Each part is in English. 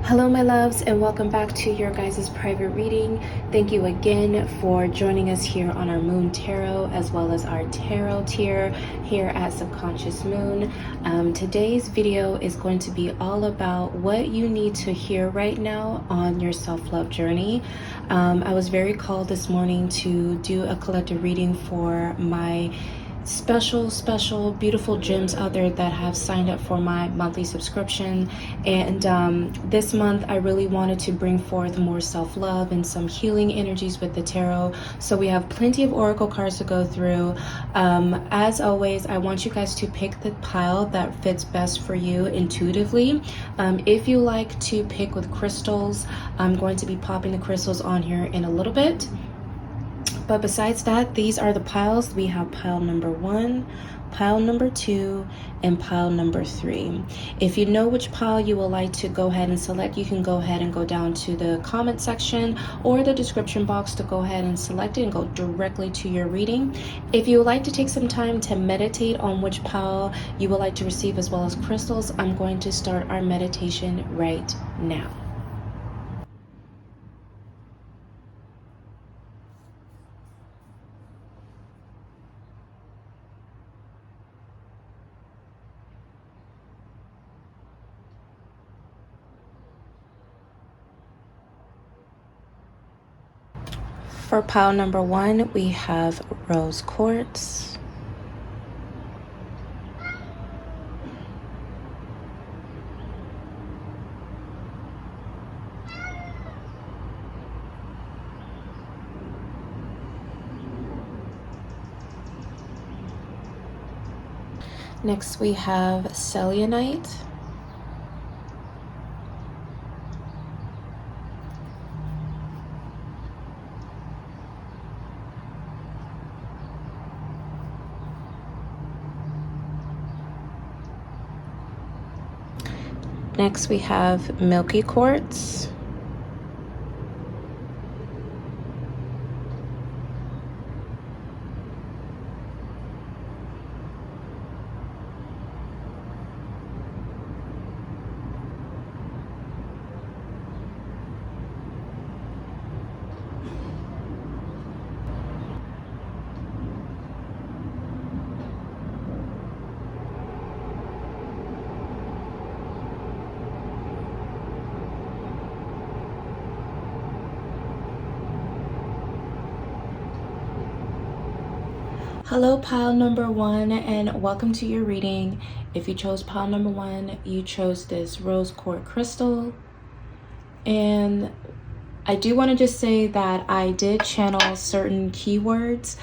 Hello my loves, and welcome back to your guys' private reading. Thank you again for joining us here on our Moon Tarot as well as our Tarot tier here at Subconscious Moon. Today's video is going to be all about what you need to hear right now on your self-love journey. I was very called this morning to do a collective reading for my special beautiful gems out there that have signed up for my monthly subscription. And this month I really wanted to bring forth more self-love and some healing energies with the tarot, so we have plenty of oracle cards to go through. As always, I want you guys to pick the pile that fits best for you intuitively. If you like to pick with crystals, I'm going to be popping the crystals on here in a little bit. But besides that, these are the piles. We have pile number 1, pile number 2, and pile number 3. If you know which pile you would like to go ahead and select, you can go ahead and go down to the comment section or the description box to go ahead and select it and go directly to your reading. If you would like to take some time to meditate on which pile you would like to receive as well as crystals, I'm going to start our meditation right now. For pile number 1, we have rose quartz. Next we have selenite. Next we have milky quartz. Hello pile number 1, and welcome to your reading. If you chose pile number 1, you chose this rose quartz crystal. And I do want to just say that I did channel certain keywords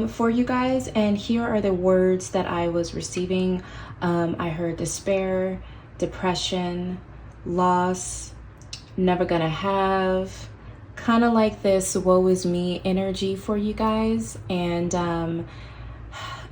for you guys, and here are the words that I was receiving. I heard despair, depression, loss, never gonna have, kind of like this woe is me energy for you guys. And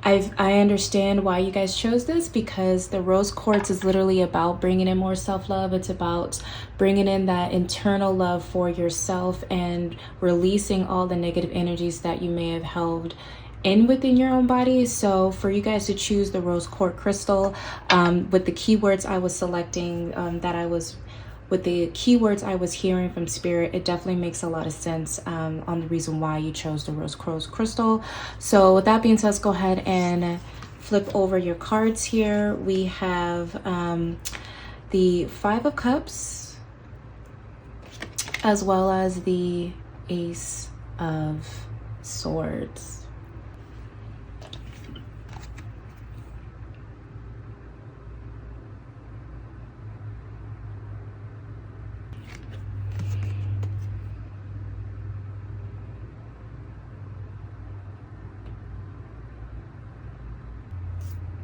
I understand why you guys chose this, because the rose quartz is literally about bringing in more self-love. It's about bringing in that internal love for yourself and releasing all the negative energies that you may have held in within your own body. So for you guys to choose the rose quartz crystal with the keywords I was selecting, with the keywords I was hearing from spirit, it definitely makes a lot of sense on the reason why you chose the rose quartz crystal. So with that being said, let's go ahead and flip over your cards here. We have the 5 of Cups as well as the Ace of Swords.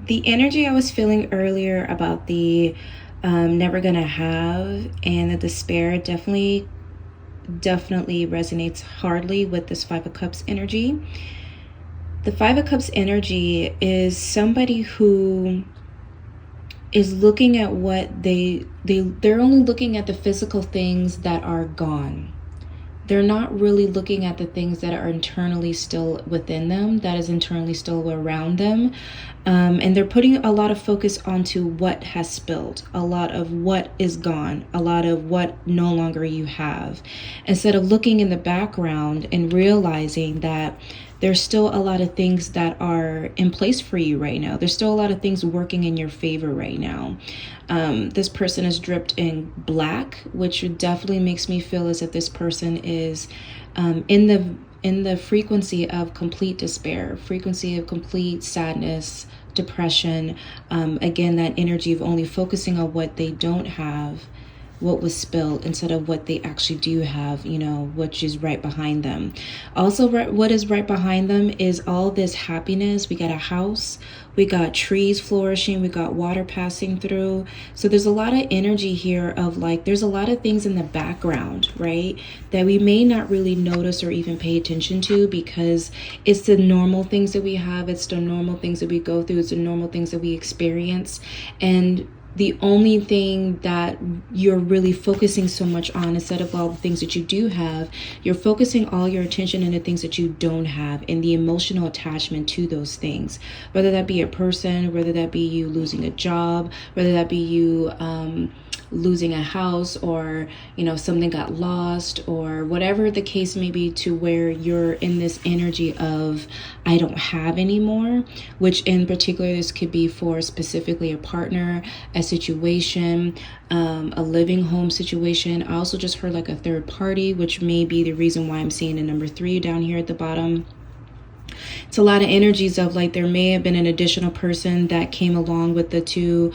The energy I was feeling earlier about the never gonna have and the despair definitely resonates hardly with this 5 of Cups energy. The 5 of Cups energy is somebody who is looking at what they're only looking at the physical things that are gone. they're not really looking at the things that are internally still within them, that is internally still around them. And they're putting a lot of focus onto what has spilled, a lot of what is gone, a lot of what no longer you have, instead of looking in the background and realizing that there's still a lot of things that are in place for you right now. There's still a lot of things working in your favor right now. This person is dripped in black, which definitely makes me feel as if this person is in the frequency of complete despair, frequency of complete sadness, depression. Again, that energy of only focusing on what they don't have, what was spilled, instead of what they actually do have, you know, which is right behind them. Also, what is right behind them is all this happiness. We got a house, we got trees flourishing, we got water passing through. So there's a lot of energy here of like, there's a lot of things in the background, right, that we may not really notice or even pay attention to, because it's the normal things that we have, it's the normal things that we go through, it's the normal things that we experience. And the only thing that you're really focusing so much on, instead of all the things that you do have, you're focusing all your attention on the things that you don't have and the emotional attachment to those things, whether that be a person, whether that be you losing a job, whether that be you losing a house, or you know, something got lost, or whatever the case may be, to where you're in this energy of I don't have anymore, which in particular this could be for specifically a partner, a situation, a living home situation. I also just heard like a third party, which may be the reason why I'm seeing a number 3 down here at the bottom. It's a lot of energies of like there may have been an additional person that came along with the two,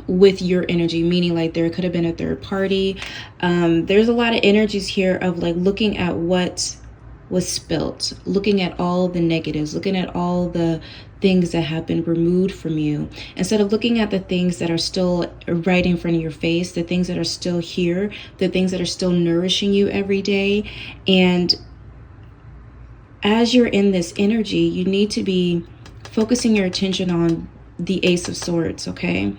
with your energy, meaning like there could have been a third party. There's a lot of energies here of like looking at what was spilt, looking at all the negatives, looking at all the things that have been removed from you, instead of looking at the things that are still right in front of your face, the things that are still here, the things that are still nourishing you every day. And as you're in this energy, you need to be focusing your attention on the Ace of Swords, okay?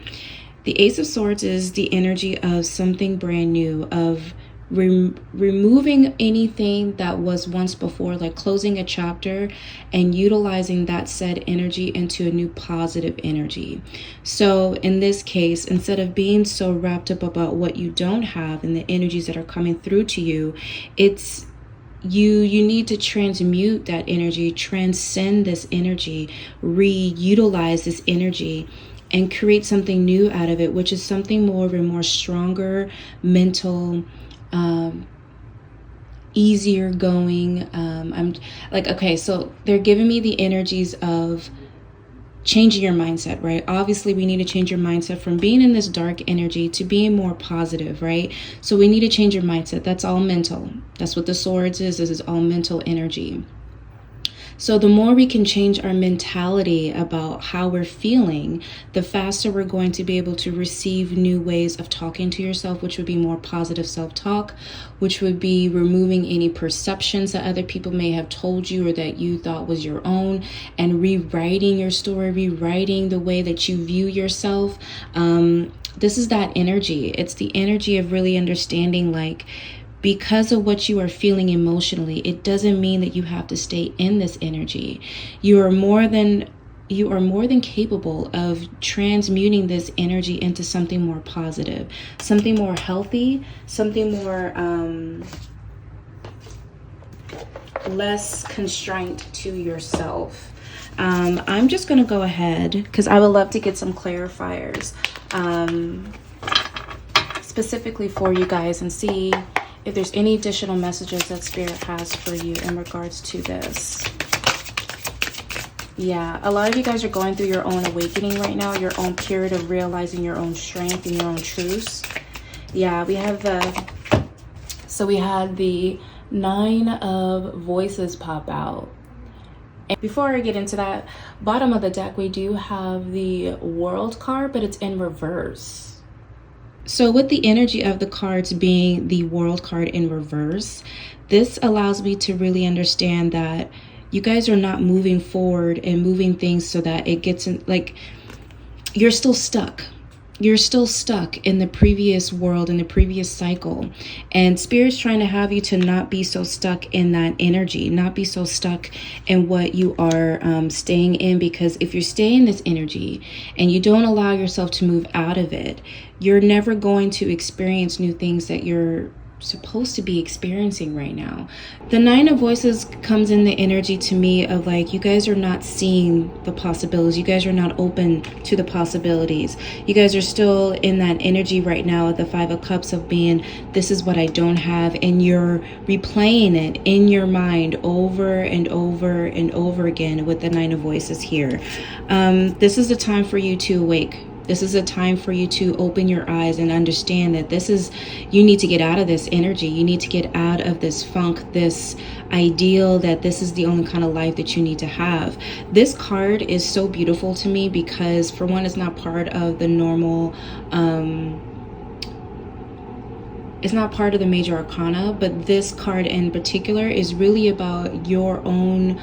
The Ace of Swords is the energy of something brand new, of removing anything that was once before, like closing a chapter and utilizing that said energy into a new positive energy. So in this case, instead of being so wrapped up about what you don't have and the energies that are coming through to you, it's you need to transmute that energy, transcend this energy, reutilize this energy, and create something new out of it, which is something more of a more stronger mental, easier going. I'm like, okay, so they're giving me the energies of changing your mindset, right? Obviously, we need to change your mindset from being in this dark energy to being more positive, right? So we need to change your mindset. That's all mental. That's what the swords is. This is all mental energy. So the more we can change our mentality about how we're feeling, the faster we're going to be able to receive new ways of talking to yourself, which would be more positive self-talk, which would be removing any perceptions that other people may have told you or that you thought was your own, and rewriting your story, rewriting the way that you view yourself. This is that energy. It's the energy of really understanding, like, because of what you are feeling emotionally, it doesn't mean that you have to stay in this energy. You are more than capable of transmuting this energy into something more positive, something more healthy, something more less constraint to yourself. I'm just going to go ahead because I would love to get some clarifiers specifically for you guys and see if there's any additional messages that Spirit has for you in regards to this. Yeah, a lot of you guys are going through your own awakening right now, your own period of realizing your own strength and your own truths. Yeah, we have we had the 9 of Voices pop out. And before I get into that, bottom of the deck, we do have the World card, but it's in reverse. So with the energy of the cards being the World card in reverse, this allows me to really understand that you guys are not moving forward and moving things so that it gets in, like, you're still stuck. you're still stuck in the previous world, in the previous cycle. And Spirit's trying to have you to not be so stuck in that energy, not be so stuck in what you are staying in. Because if you're staying in this energy and you don't allow yourself to move out of it, you're never going to experience new things that you're supposed to be experiencing right now. The Nine of Voices comes in the energy to me of like, you guys are not seeing the possibilities. You guys are not open to the possibilities. You guys are still in that energy right now at the Five of Cups of being, this is what I don't have. And you're replaying it in your mind over and over and over again with the Nine of Voices here. This is the time for you to awake. This is a time for you to open your eyes and understand that you need to get out of this energy. You need to get out of this funk, this ideal that this is the only kind of life that you need to have. This card is so beautiful to me because, for one, it's not part of the normal, it's not part of the major arcana, but this card in particular is really about your own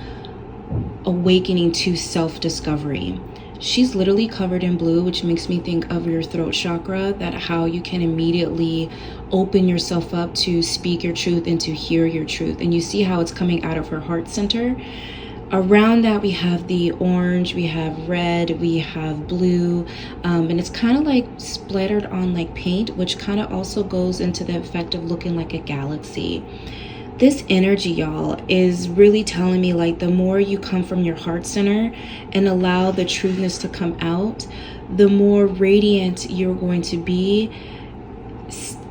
awakening to self-discovery. She's literally covered in blue, which makes me think of your throat chakra, that how you can immediately open yourself up to speak your truth and to hear your truth. And you see how it's coming out of her heart center. Around that, we have the orange, we have red, we have blue, and it's kind of like splattered on like paint, which kind of also goes into the effect of looking like a galaxy. This energy, y'all, is really telling me like the more you come from your heart center and allow the truthness to come out, the more radiant you're going to be.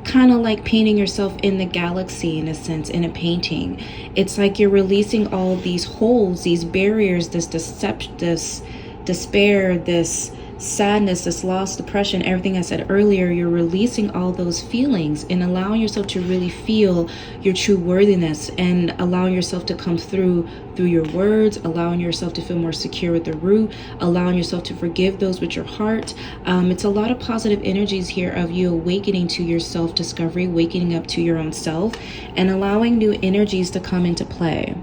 Kind of like painting yourself in the galaxy in a sense, in a painting. It's like you're releasing all of these holes, these barriers, this deception, this despair, this sadness, this loss, depression, everything I said earlier. You're releasing all those feelings and allowing yourself to really feel your true worthiness, and allowing yourself to come through your words, allowing yourself to feel more secure with the root, allowing yourself to forgive those with your heart. It's a lot of positive energies here of you awakening to your self-discovery, waking up to your own self, and allowing new energies to come into play.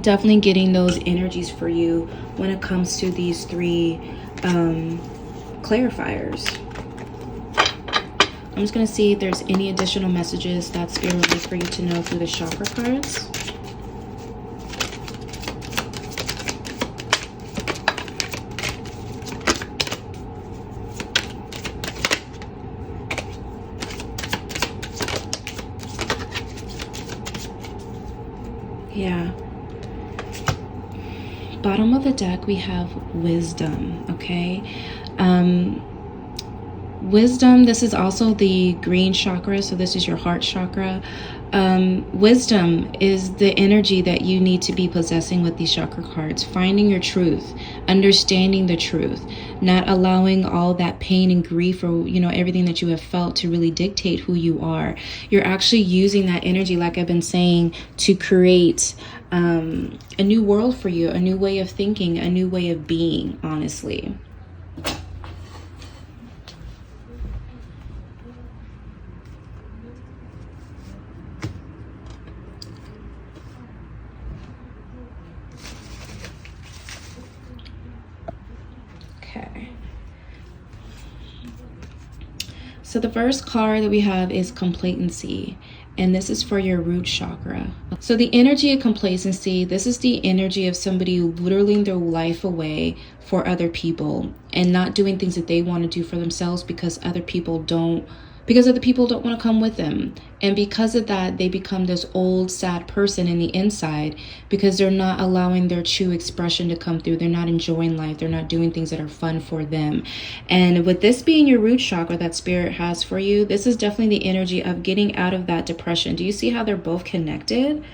Definitely getting those energies for you when it comes to these three clarifiers. I'm just going to see if there's any additional messages that Spirit would like for you to know through the chakra cards. Yeah. Bottom of the deck, we have wisdom, okay? Wisdom, this is also the green chakra, so this is your heart chakra. Wisdom is the energy that you need to be possessing with these chakra cards. Finding your truth, understanding the truth, not allowing all that pain and grief or, everything that you have felt to really dictate who you are. You're actually using that energy, like I've been saying, to create a new world for you, a new way of thinking, a new way of being, honestly. Okay. So the first card that we have is complacency. And this is for your root chakra. So the energy of complacency, this is the energy of somebody whittling their life away for other people and not doing things that they want to do for themselves because other people don't want to come with them. And because of that, they become this old, sad person in the inside because they're not allowing their true expression to come through. They're not enjoying life. They're not doing things that are fun for them. And with this being your root chakra that Spirit has for you, this is definitely the energy of getting out of that depression. Do you see how they're both connected?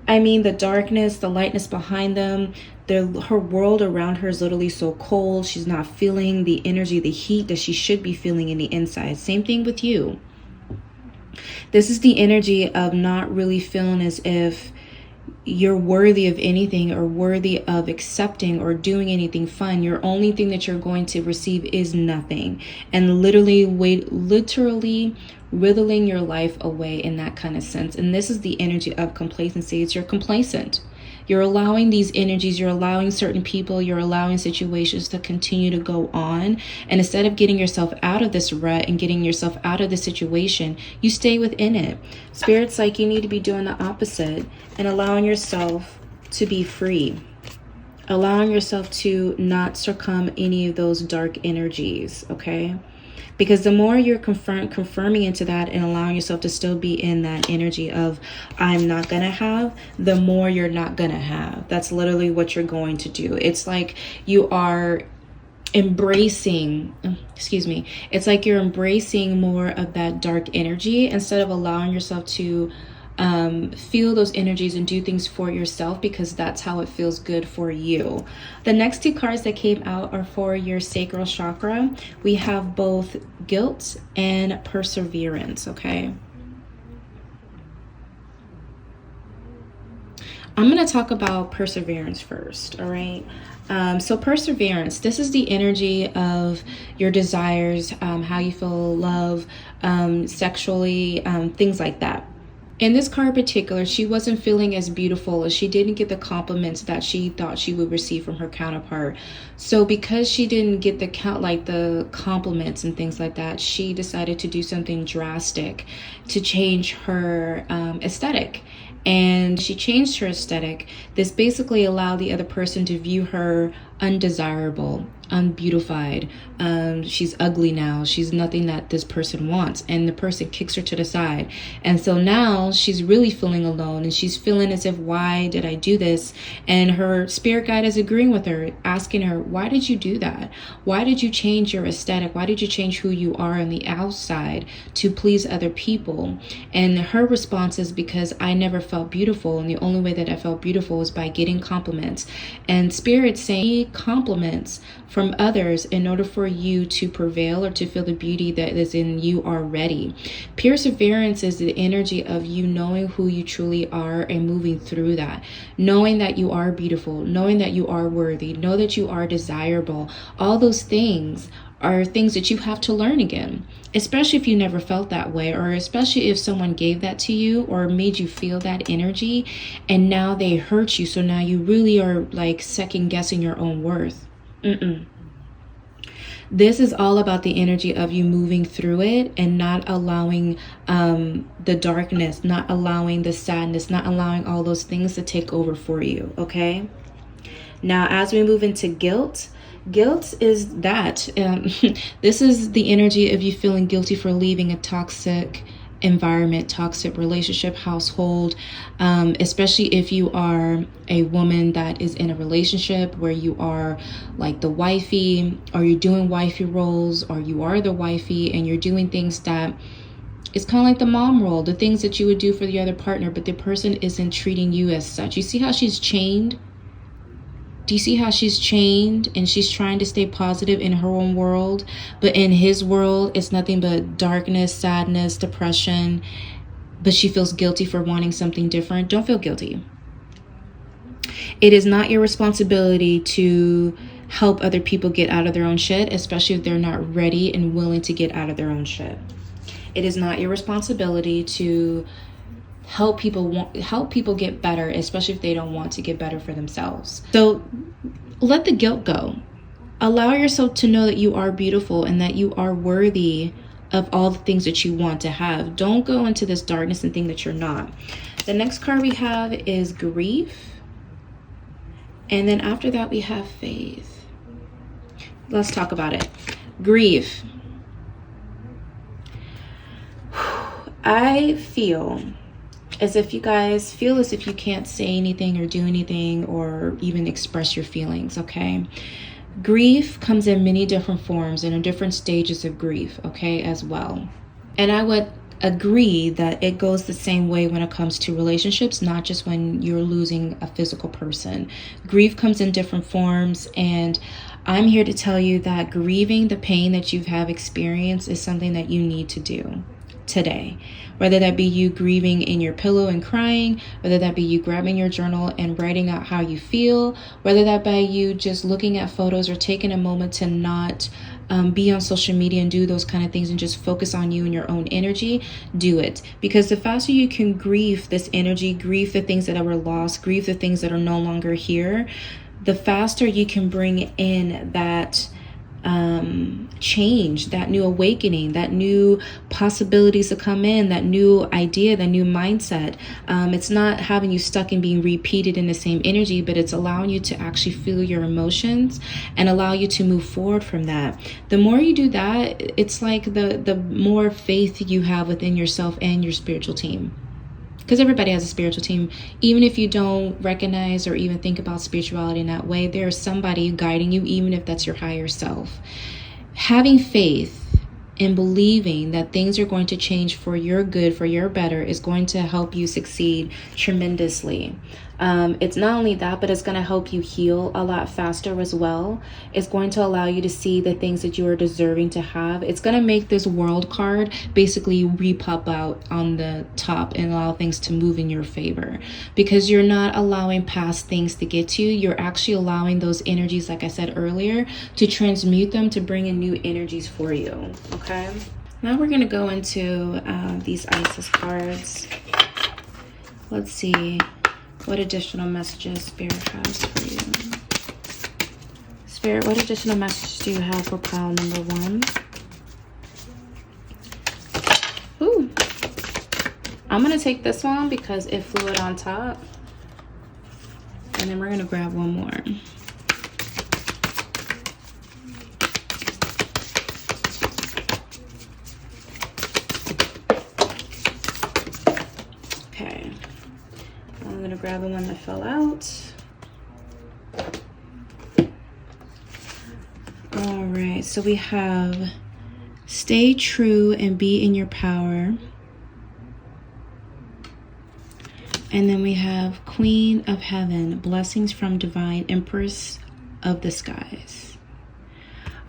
I mean, the darkness, the lightness behind them, her world around her is literally so cold. She's not feeling the energy, the heat that she should be feeling in the inside. Same thing with you. This is the energy of not really feeling as if you're worthy of anything or worthy of accepting or doing anything fun. Your only thing that you're going to receive is nothing. And literally withering your life away in that kind of sense. And this is the energy of complacency. You're complacent. You're allowing these energies, you're allowing certain people, you're allowing situations to continue to go on. And instead of getting yourself out of this rut and getting yourself out of the situation, you stay within it. Spirit's like, you need to be doing the opposite and allowing yourself to be free. Allowing yourself to not succumb any of those dark energies, okay? Because the more you're confirming into that and allowing yourself to still be in that energy of I'm not gonna have, the more you're not gonna have. That's literally what you're going to do. It's like you are embracing, it's like you're embracing more of that dark energy instead of allowing yourself to feel those energies and do things for yourself, because that's how it feels good for you. The next two cards that came out are for your sacral chakra. We have both guilt and perseverance, okay? I'm going to talk about perseverance first, all right? So perseverance, this is the energy of your desires, how you feel love, sexually, things like that. In this card in particular, she wasn't feeling as beautiful, as she didn't get the compliments that she thought she would receive from her counterpart. So because she didn't get the compliments and things like that, she decided to do something drastic to change her aesthetic. And she changed her aesthetic. This basically allowed the other person to view her undesirable, unbeautified. She's ugly now. She's nothing that this person wants. And the person kicks her to the side. And so now she's really feeling alone, and she's feeling as if, why did I do this? And her spirit guide is agreeing with her, asking her, why did you do that? Why did you change your aesthetic? Why did you change who you are on the outside to please other people? And her response is, because I never felt beautiful, and the only way that I felt beautiful was by getting compliments. And spirit saying compliments from others in order for you to prevail or to feel the beauty that is in you already. Perseverance is the energy of you knowing who you truly are and moving through that, knowing that you are beautiful, knowing that you are worthy, know that you are desirable. All those things are things that you have to learn again, especially if you never felt that way, or especially if someone gave that to you or made you feel that energy and now they hurt you. So now you really are like second guessing your own worth. This is all about the energy of you moving through it and not allowing the darkness, not allowing the sadness, not allowing all those things to take over for you, okay? Now, as we move into guilt, guilt is that. This is the energy of you feeling guilty for leaving a toxic environment, toxic relationship, household, especially if you are a woman that is in a relationship where you are like the wifey, or you're doing wifey roles, or you are the wifey and you're doing things that it's kind of like the mom role, the things that you would do for the other partner, but the person isn't treating you as such. You see how she's chained? Do you see how she's chained and she's trying to stay positive in her own world, but in his world, it's nothing but darkness, sadness, depression, but she feels guilty for wanting something different? Don't feel guilty. It is not your responsibility to help other people get out of their own shit, especially if they're not ready and willing to get out of their own shit. It is not your responsibility to help people get better, especially if they don't want to get better for themselves. So let the guilt go. Allow yourself to know that you are beautiful and that you are worthy of all the things that you want to have. Don't go into this darkness and think that you're not. The next card we have is grief. And then after that, we have faith. Let's talk about it. Grief. I feel as if you guys feel as if you can't say anything or do anything or even express your feelings, okay? Grief comes in many different forms and in different stages of grief, okay, as well. And I would agree that it goes the same way when it comes to relationships, not just when you're losing a physical person. Grief comes in different forms, and I'm here to tell you that grieving the pain that you have experienced is something that you need to do. today. Whether that be you grieving in your pillow and crying, whether that be you grabbing your journal and writing out how you feel, whether that be you just looking at photos or taking a moment to not be on social media and do those kind of things and just focus on you and your own energy, do it. Because the faster you can grieve this energy, grieve the things that were lost, grieve the things that are no longer here, the faster you can bring in that change, that new awakening, that new possibilities to come in, that new idea, that new mindset. It's not having you stuck and being repeated in the same energy, but it's allowing you to actually feel your emotions and allow you to move forward from that. The more you do that, it's like the more faith you have within yourself and your spiritual team. Because everybody has a spiritual team. Even if you don't recognize or even think about spirituality in that way, there's somebody guiding you, even if that's your higher self. Having faith and believing that things are going to change for your good, for your better, is going to help you succeed tremendously. It's not only that, but it's going to help you heal a lot faster as well. It's going to allow you to see the things that you are deserving to have. It's going to make this world card basically re-pop out on the top and allow things to move in your favor, because you're not allowing past things to get to you. You're actually allowing those energies, like I said earlier, to transmute them, to bring in new energies for you. Okay, now we're going to go into these Isis cards. Let's see what additional messages Spirit has for you. Spirit, what additional messages do you have for pile number 1? Ooh. I'm going to take this one because it flew on top. And then we're going to grab one more. Okay. I'm going to grab the one that fell out. All right, so we have stay true and be in your power. And then we have Queen of Heaven, blessings from Divine Empress of the Skies.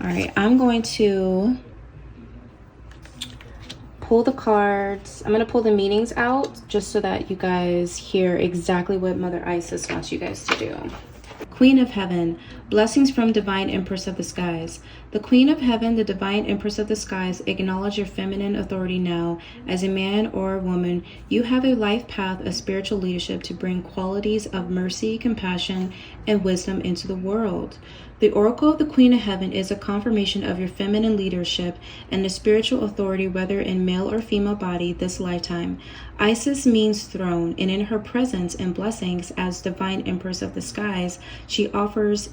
All right, I'm going to pull the cards. I'm going to pull the meanings out just so that you guys hear exactly what Mother Isis wants you guys to do. Queen of Heaven, blessings from Divine Empress of the Skies. The Queen of Heaven, the Divine Empress of the Skies, acknowledge your feminine authority now. As a man or a woman, you have a life path of spiritual leadership to bring qualities of mercy, compassion, and wisdom into the world. The Oracle of the Queen of Heaven is a confirmation of your feminine leadership and the spiritual authority, whether in male or female body, this lifetime. Isis means throne, and in her presence and blessings as Divine Empress of the Skies, she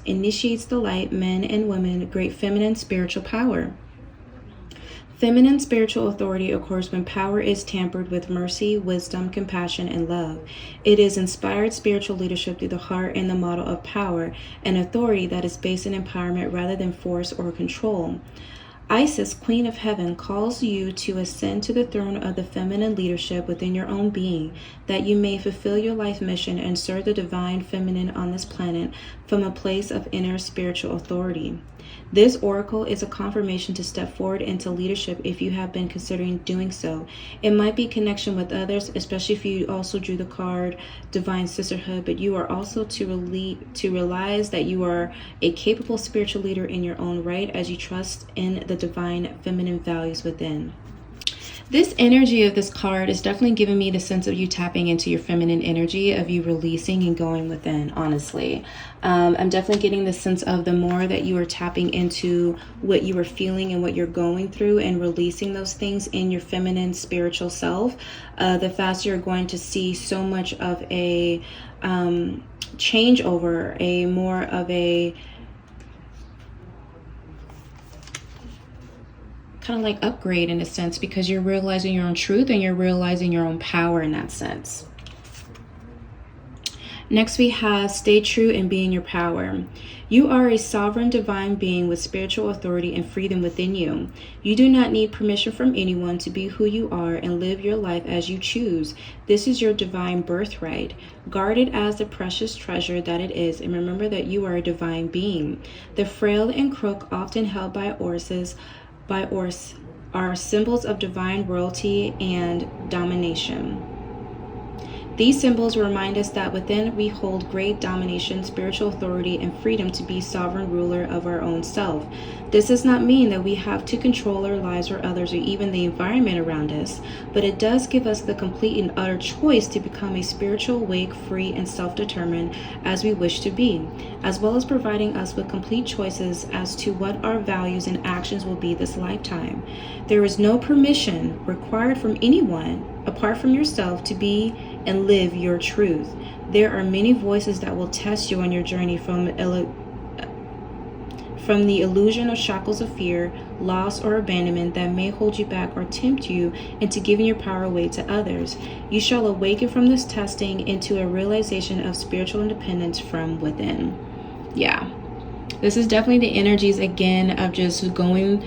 initiates the light, men and women, great feminine spiritual power. Feminine spiritual authority occurs when power is tempered with mercy, wisdom, compassion, and love. It is inspired spiritual leadership through the heart and the model of power, and authority that is based in empowerment rather than force or control. Isis, Queen of Heaven, calls you to ascend to the throne of the feminine leadership within your own being, that you may fulfill your life mission and serve the divine feminine on this planet from a place of inner spiritual authority. This oracle is a confirmation to step forward into leadership if you have been considering doing so. It might be connection with others, especially if you also drew the card Divine Sisterhood, but you are also to realize that you are a capable spiritual leader in your own right as you trust in the divine feminine values within. This energy of this card is definitely giving me the sense of you tapping into your feminine energy, of you releasing and going within, honestly. I'm definitely getting the sense of the more that you are tapping into what you are feeling and what you're going through and releasing those things in your feminine spiritual self, the faster you're going to see so much of a changeover, a more of a kind of like upgrade in a sense, because you're realizing your own truth and you're realizing your own power in that sense. Next we have stay true and be in your power. You are a sovereign divine being with spiritual authority and freedom within you. You do not need permission from anyone to be who you are and live your life as you choose. This is your divine birthright. Guard it as the precious treasure that it is, and remember that you are a divine being. The frail and crook, often held by are symbols of divine royalty and domination. These symbols remind us that within we hold great domination, spiritual authority, and freedom to be sovereign ruler of our own self. This does not mean that we have to control our lives or others or even the environment around us, but it does give us the complete and utter choice to become a spiritual, awake, free, and self-determined as we wish to be, as well as providing us with complete choices as to what our values and actions will be this lifetime. There is no permission required from anyone apart from yourself to be and live your truth. There are many voices that will test you on your journey from the illusion of shackles of fear, loss, or abandonment that may hold you back or tempt you into giving your power away to others. You shall awaken from this testing into a realization of spiritual independence from within. Yeah, this is definitely the energies again of just going.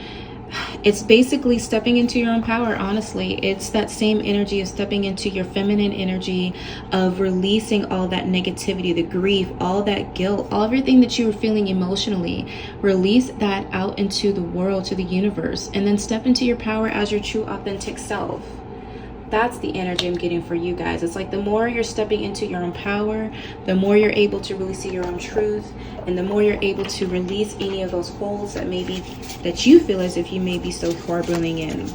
It's basically stepping into your own power, honestly. It's that same energy of stepping into your feminine energy, of releasing all that negativity, the grief, all that guilt, all everything that you were feeling emotionally. Release that out into the world, to the universe, and then step into your power as your true authentic self. That's the energy I'm getting for you guys. It's like the more you're stepping into your own power, the more you're able to really see your own truth, and the more you're able to release any of those holes that you feel as if you may be so harboring in.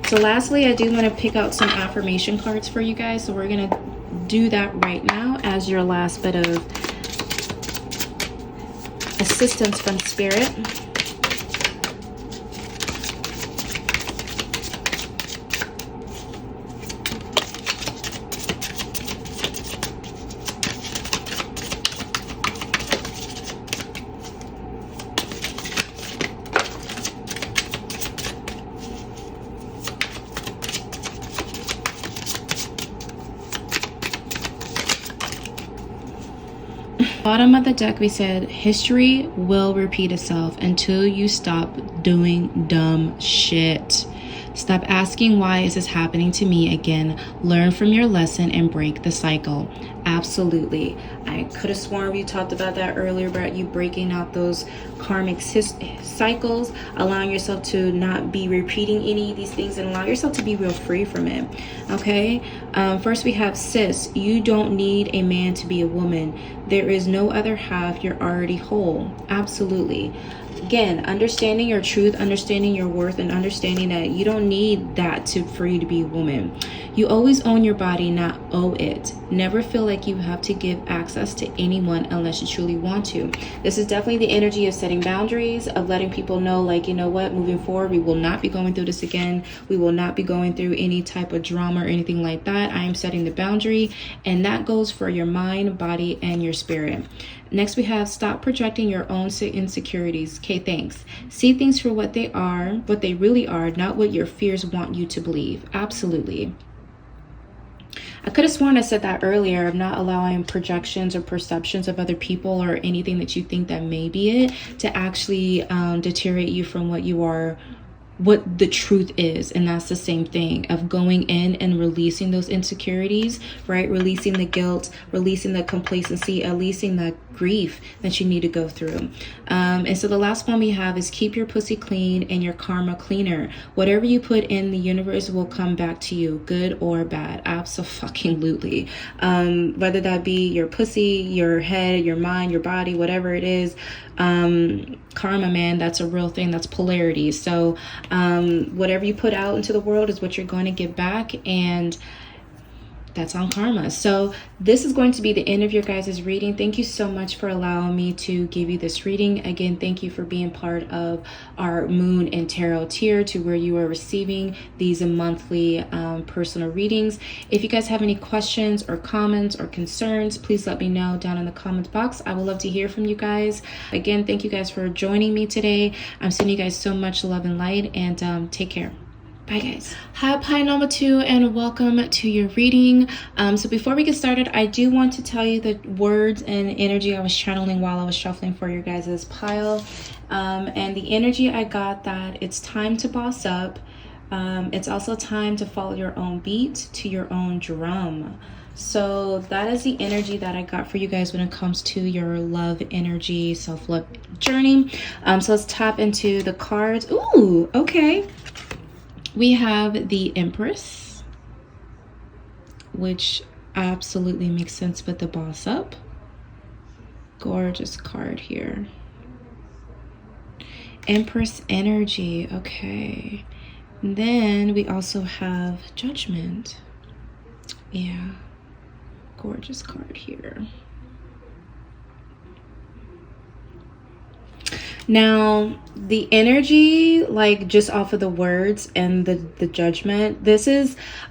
So lastly, I do want to pick out some affirmation cards for you guys. So we're going to do that right now as your last bit of assistance from Spirit. Bottom of the deck, we said history will repeat itself until you stop doing dumb shit. Stop asking, why is this happening to me again? Learn from your lesson and break the cycle. Absolutely. I could have sworn we talked about that earlier, about you breaking out those karmic cycles, allowing yourself to not be repeating any of these things, and allow yourself to be real free from it. Okay. First we have, sis, you don't need a man to be a woman. There is no other half. You're already whole. Absolutely. Again, understanding your truth, understanding your worth, and understanding that you don't need that for you to be a woman. You always own your body, not owe it. Never feel like you have to give access to anyone unless you truly want to. This is definitely the energy of setting boundaries, of letting people know, like, you know what, moving forward, we will not be going through this again. We will not be going through any type of drama or anything like that. I am setting the boundary, and that goes for your mind, body, and your spirit. Next, we have stop projecting your own insecurities. Okay, thanks. See things for what they are, what they really are, not what your fears want you to believe. Absolutely. I could have sworn I said that earlier, of not allowing projections or perceptions of other people or anything that you think that may be it to actually deteriorate you from what you are, what the truth is. And that's the same thing of going in and releasing those insecurities, right? Releasing the guilt, releasing the complacency, releasing the grief that you need to go through. And so the last one we have is keep your pussy clean and your karma cleaner. Whatever you put in the universe will come back to you, good or bad. Absolutely. Whether that be your pussy, your head, your mind, your body, whatever it is, karma, man, that's a real thing. That's polarity. So whatever you put out into the world is what you're going to get back, and that's on karma. So this is going to be the end of your guys' reading. Thank you so much for allowing me to give you this reading. Again, thank you for being part of our moon and tarot tier, to where you are receiving these monthly personal readings. If you guys have any questions or comments or concerns, please let me know down in the comments box. I would love to hear from you guys. Again, thank you guys for joining me today. I'm sending you guys so much love and light, and take care. Bye guys. Hi Pi number 2, and welcome to your reading. So before we get started, I do want to tell you the words and energy I was channeling while I was shuffling for your guys' pile. And the energy I got, that it's time to boss up. It's also time to follow your own beat to your own drum. So that is the energy that I got for you guys when it comes to your love energy, self-love journey. So let's tap into the cards. Ooh, okay. We have the Empress, which absolutely makes sense with the Boss Up. Gorgeous card here. Empress energy, okay. And then we also have Judgment. Yeah, gorgeous card here. Now, the energy, like just off of the words and the judgment,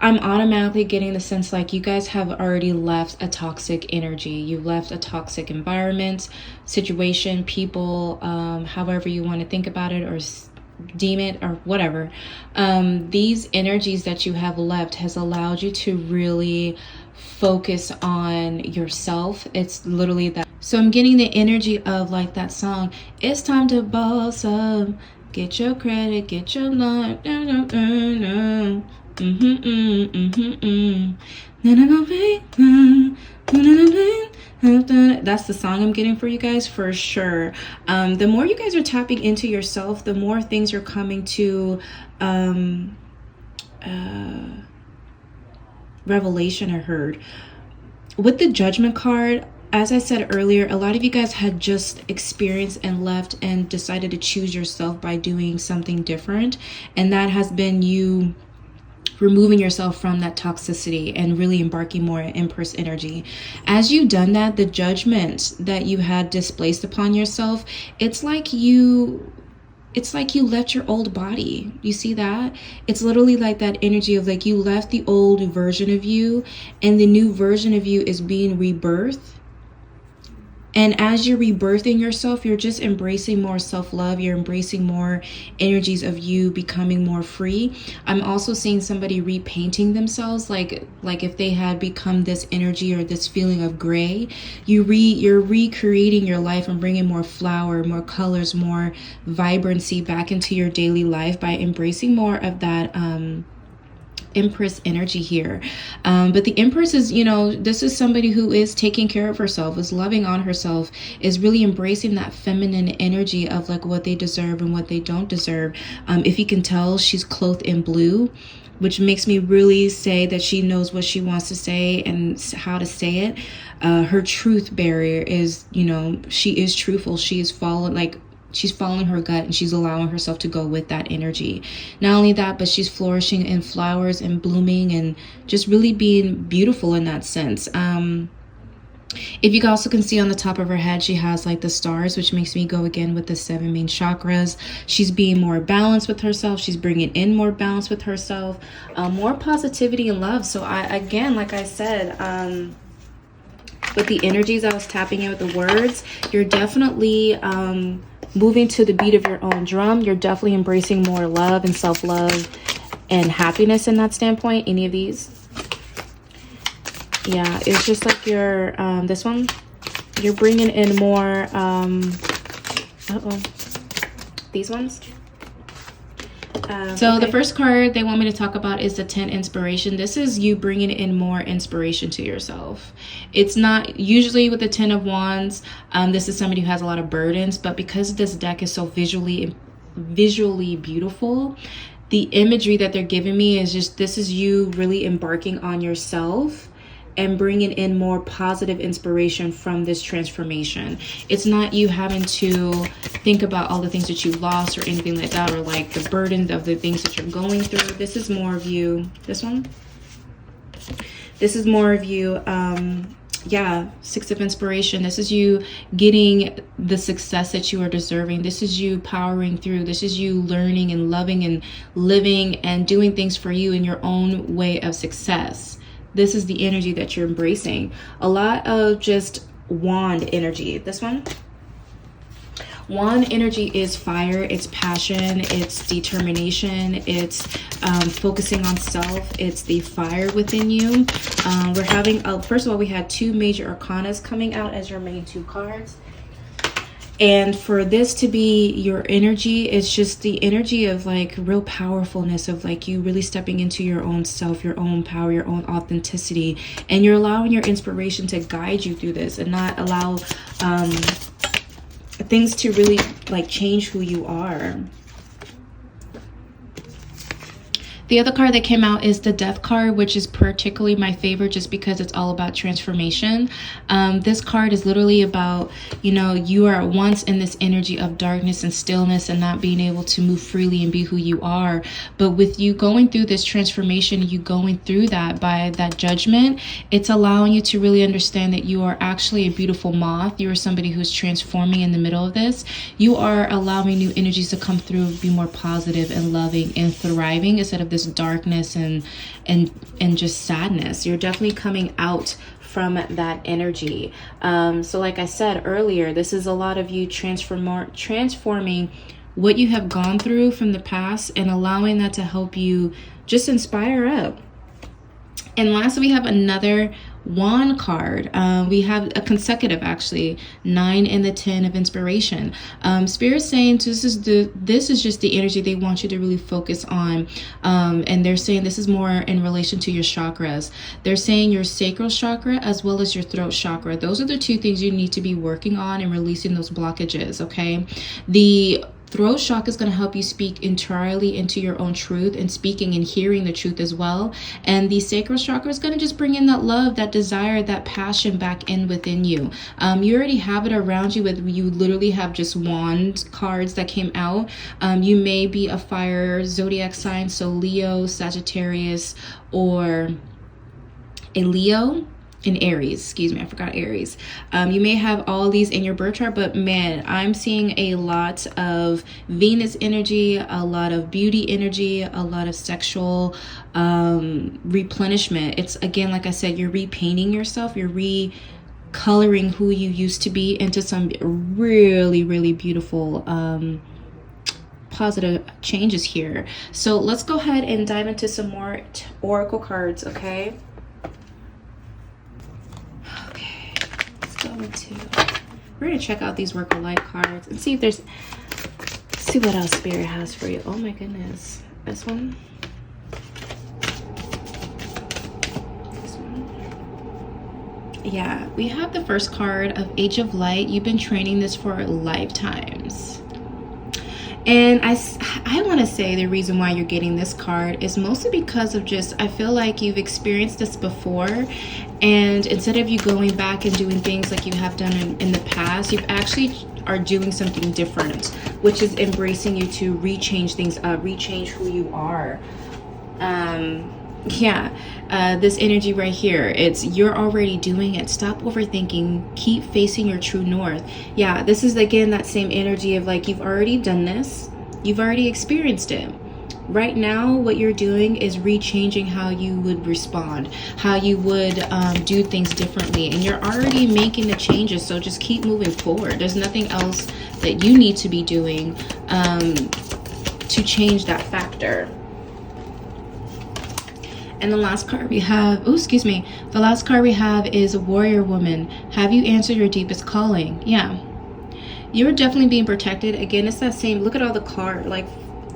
I'm automatically getting the sense like you guys have already left a toxic energy. You left a toxic environment, situation, people, however you want to think about it or deem it or whatever. These energies that you have left has allowed you to really focus on yourself. It's literally that. So I'm getting the energy of like that song, it's time to boss up, get your credit, get your love. That's the song I'm getting for you guys for sure. The more you guys are tapping into yourself, the more things are coming to revelation. I heard with the Judgment card, as I said earlier, a lot of you guys had just experienced and left and decided to choose yourself by doing something different, and that has been you removing yourself from that toxicity and really embarking more in Empress energy. As you've done that, the judgment that you had displaced upon yourself, it's like you left your old body. You see that? It's literally like that energy of like you left the old version of you and the new version of you is being rebirthed. And as you're rebirthing yourself, you're just embracing more self-love. You're embracing more energies of you becoming more free. I'm also seeing somebody repainting themselves, like if they had become this energy or this feeling of gray, you're recreating your life and bringing more flower, more colors, more vibrancy back into your daily life by embracing more of that Empress energy here. But the Empress is, this is somebody who is taking care of herself, is loving on herself, is really embracing that feminine energy of like what they deserve and what they don't deserve. If you can tell, she's clothed in blue, which makes me really say that she knows what she wants to say and how to say it. Her truth barrier is, she is truthful. She's following her gut and she's allowing herself to go with that energy. Not only that, but she's flourishing in flowers and blooming and just really being beautiful in that sense. If you also can see on the top of her head, she has like the stars, which makes me go again with the 7 main chakras. She's being more balanced with herself. She's bringing in more balance with herself, more positivity and love. So again, like I said, with the energies I was tapping in with the words, you're definitely moving to the beat of your own drum. You're definitely embracing more love and self-love and happiness in that standpoint. Any of these? Yeah, it's just like you're, this one, you're bringing in more, these ones. So the first card they want me to talk about is the 10 inspiration. This is you bringing in more inspiration to yourself. It's not usually with the 10 of wands. This is somebody who has a lot of burdens, but because this deck is so visually beautiful, the imagery that they're giving me is just, this is you really embarking on yourself and bringing in more positive inspiration from this transformation. It's not you having to think about all the things that you lost or anything like that, or like the burden of the things that you're going through. This is more of you, this one. This is more of you, yeah, 6 of inspiration. This is you getting the success that you are deserving. This is you powering through. This is you learning and loving and living and doing things for you in your own way of success. This is the energy that you're embracing. A lot of just wand energy. This one. Wand energy is fire. It's passion. It's determination. It's focusing on self. It's the fire within you. We're having, first of all, we had 2 major arcanas coming out as your main 2 cards. And for this to be your energy, it's just the energy of like real powerfulness, of like you really stepping into your own self, your own power, your own authenticity, and you're allowing your inspiration to guide you through this and not allow things to really like change who you are. The other card that came out is the Death card, which is particularly my favorite just because it's all about transformation. This card is literally about, you know, you are once in this energy of darkness and stillness and not being able to move freely and be who you are. But with you going through this transformation, you going through that by that judgment, it's allowing you to really understand that you are actually a beautiful moth. You are somebody who's transforming in the middle of this. You are allowing new energies to come through, be more positive and loving and thriving instead of this darkness and just sadness. You're definitely coming out from that energy. So like I said earlier, this is a lot of you transforming what you have gone through from the past and allowing that to help you just inspire up. And lastly, we have another Wand card. We have a consecutive, actually, 9 and the 10 of inspiration. Spirit's saying this is just the energy they want you to really focus on, and they're saying this is more in relation to your chakras. They're saying your sacral chakra as well as your throat chakra. Those are the 2 things you need to be working on and releasing those blockages. Okay, the throat chakra is going to help you speak entirely into your own truth and speaking and hearing the truth as well. And the sacral chakra is going to just bring in that love, that desire, that passion back in within you. You already have it around you. You literally have just wand cards that came out. You may be a fire zodiac sign, so Leo, Sagittarius, or a Leo. In Aries, excuse me, I forgot Aries. You may have all these in your birth chart, but man, I'm seeing a lot of Venus energy, a lot of beauty energy, a lot of sexual replenishment. It's, again, like I said, you're repainting yourself, you're recoloring who you used to be into some really, really beautiful positive changes here. So let's go ahead and dive into some more oracle cards, okay? We're gonna check out these work of light cards and see if see what else Spirit has for you. Oh my goodness, this one, yeah, we have the first card of Age of Light. You've been training this for lifetimes. And I want to say the reason why you're getting this card is mostly because of just, I feel like you've experienced this before, and instead of you going back and doing things like you have done in the past, you actually are doing something different, which is embracing you to rechange things up, rechange who you are. This energy right here, it's you're already doing it. Stop overthinking, keep facing your true north. Yeah, this is again that same energy of like, you've already done this, you've already experienced it. Right now what you're doing is rechanging how you would respond, how you would do things differently, and you're already making the changes. So just keep moving forward. There's nothing else that you need to be doing to change that factor. And the last card we have, the last card we have is a Warrior Woman. Have you answered your deepest calling? Yeah, you're definitely being protected. Again, it's that same, look at all the cards, like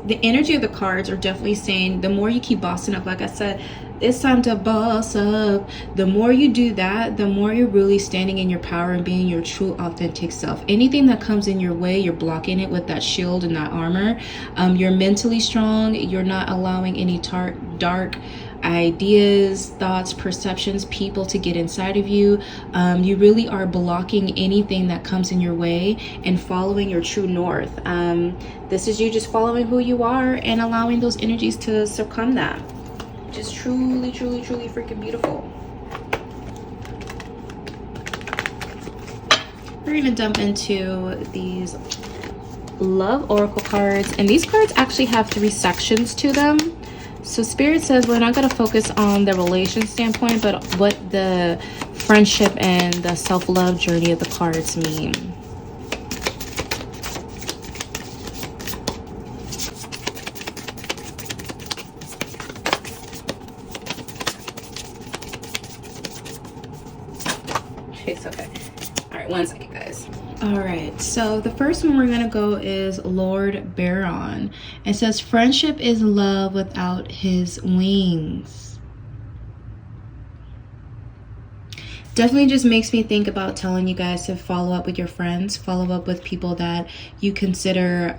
the energy of the cards are definitely saying the more you keep bossing up, like I said, it's time to boss up. The more you do that, the more you're really standing in your power and being your true authentic self. Anything that comes in your way, you're blocking it with that shield and that armor. You're mentally strong. You're not allowing any dark ideas, thoughts, perceptions, people to get inside of you. You really are blocking anything that comes in your way and following your true north. This is you just following who you are and allowing those energies to succumb that. Just truly, truly, truly freaking beautiful. We're gonna dump into these love oracle cards, and these cards actually have 3 sections to them. So Spirit says we're not going to focus on the relation standpoint, but what the friendship and the self-love journey of the cards mean. It's okay. All right, one second, guys. All right, so the first one we're going to go is Lord Baron. It says, friendship is love without his wings. Definitely just makes me think about telling you guys to follow up with your friends, follow up with people that you consider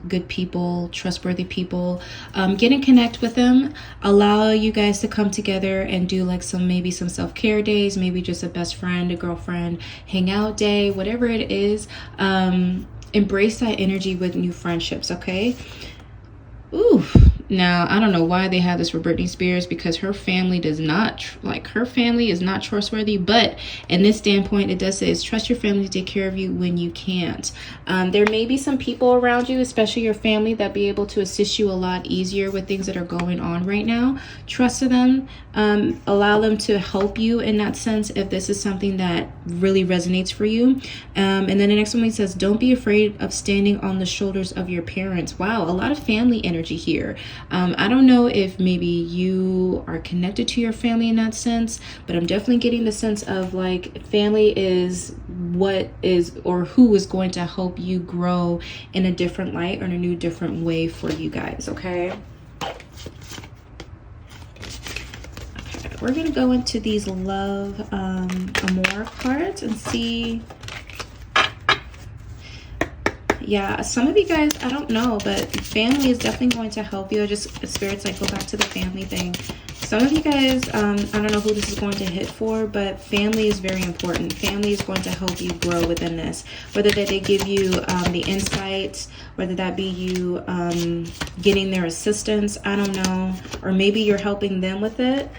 good people, trustworthy people. Get and connect with them. Allow you guys to come together and do like maybe some self-care days, maybe just a best friend, a girlfriend, hangout day, whatever it is. Embrace that energy with new friendships, okay? Ooh, now I don't know why they have this for Britney Spears, because her family does not her family is not trustworthy. But in this standpoint, it does say is trust your family to take care of you when you can't. There may be some people around you, especially your family, that be able to assist you a lot easier with things that are going on right now. Trust them. Allow them to help you in that sense if this is something that really resonates for you. And then the next one says, don't be afraid of standing on the shoulders of your parents. Wow, a lot of family energy here. I don't know if maybe you are connected to your family in that sense, but I'm definitely getting the sense of like family is what is or who is going to help you grow in a different light or in a new different way for you guys, okay? We're gonna go into these love amour cards and see. Yeah, some of you guys, I don't know, but family is definitely going to help you. Spirits like go back to the family thing. Some of you guys, I don't know who this is going to hit for, but family is very important. Family is going to help you grow within this. Whether that they give you the insights, whether that be you getting their assistance, I don't know, or maybe you're helping them with it.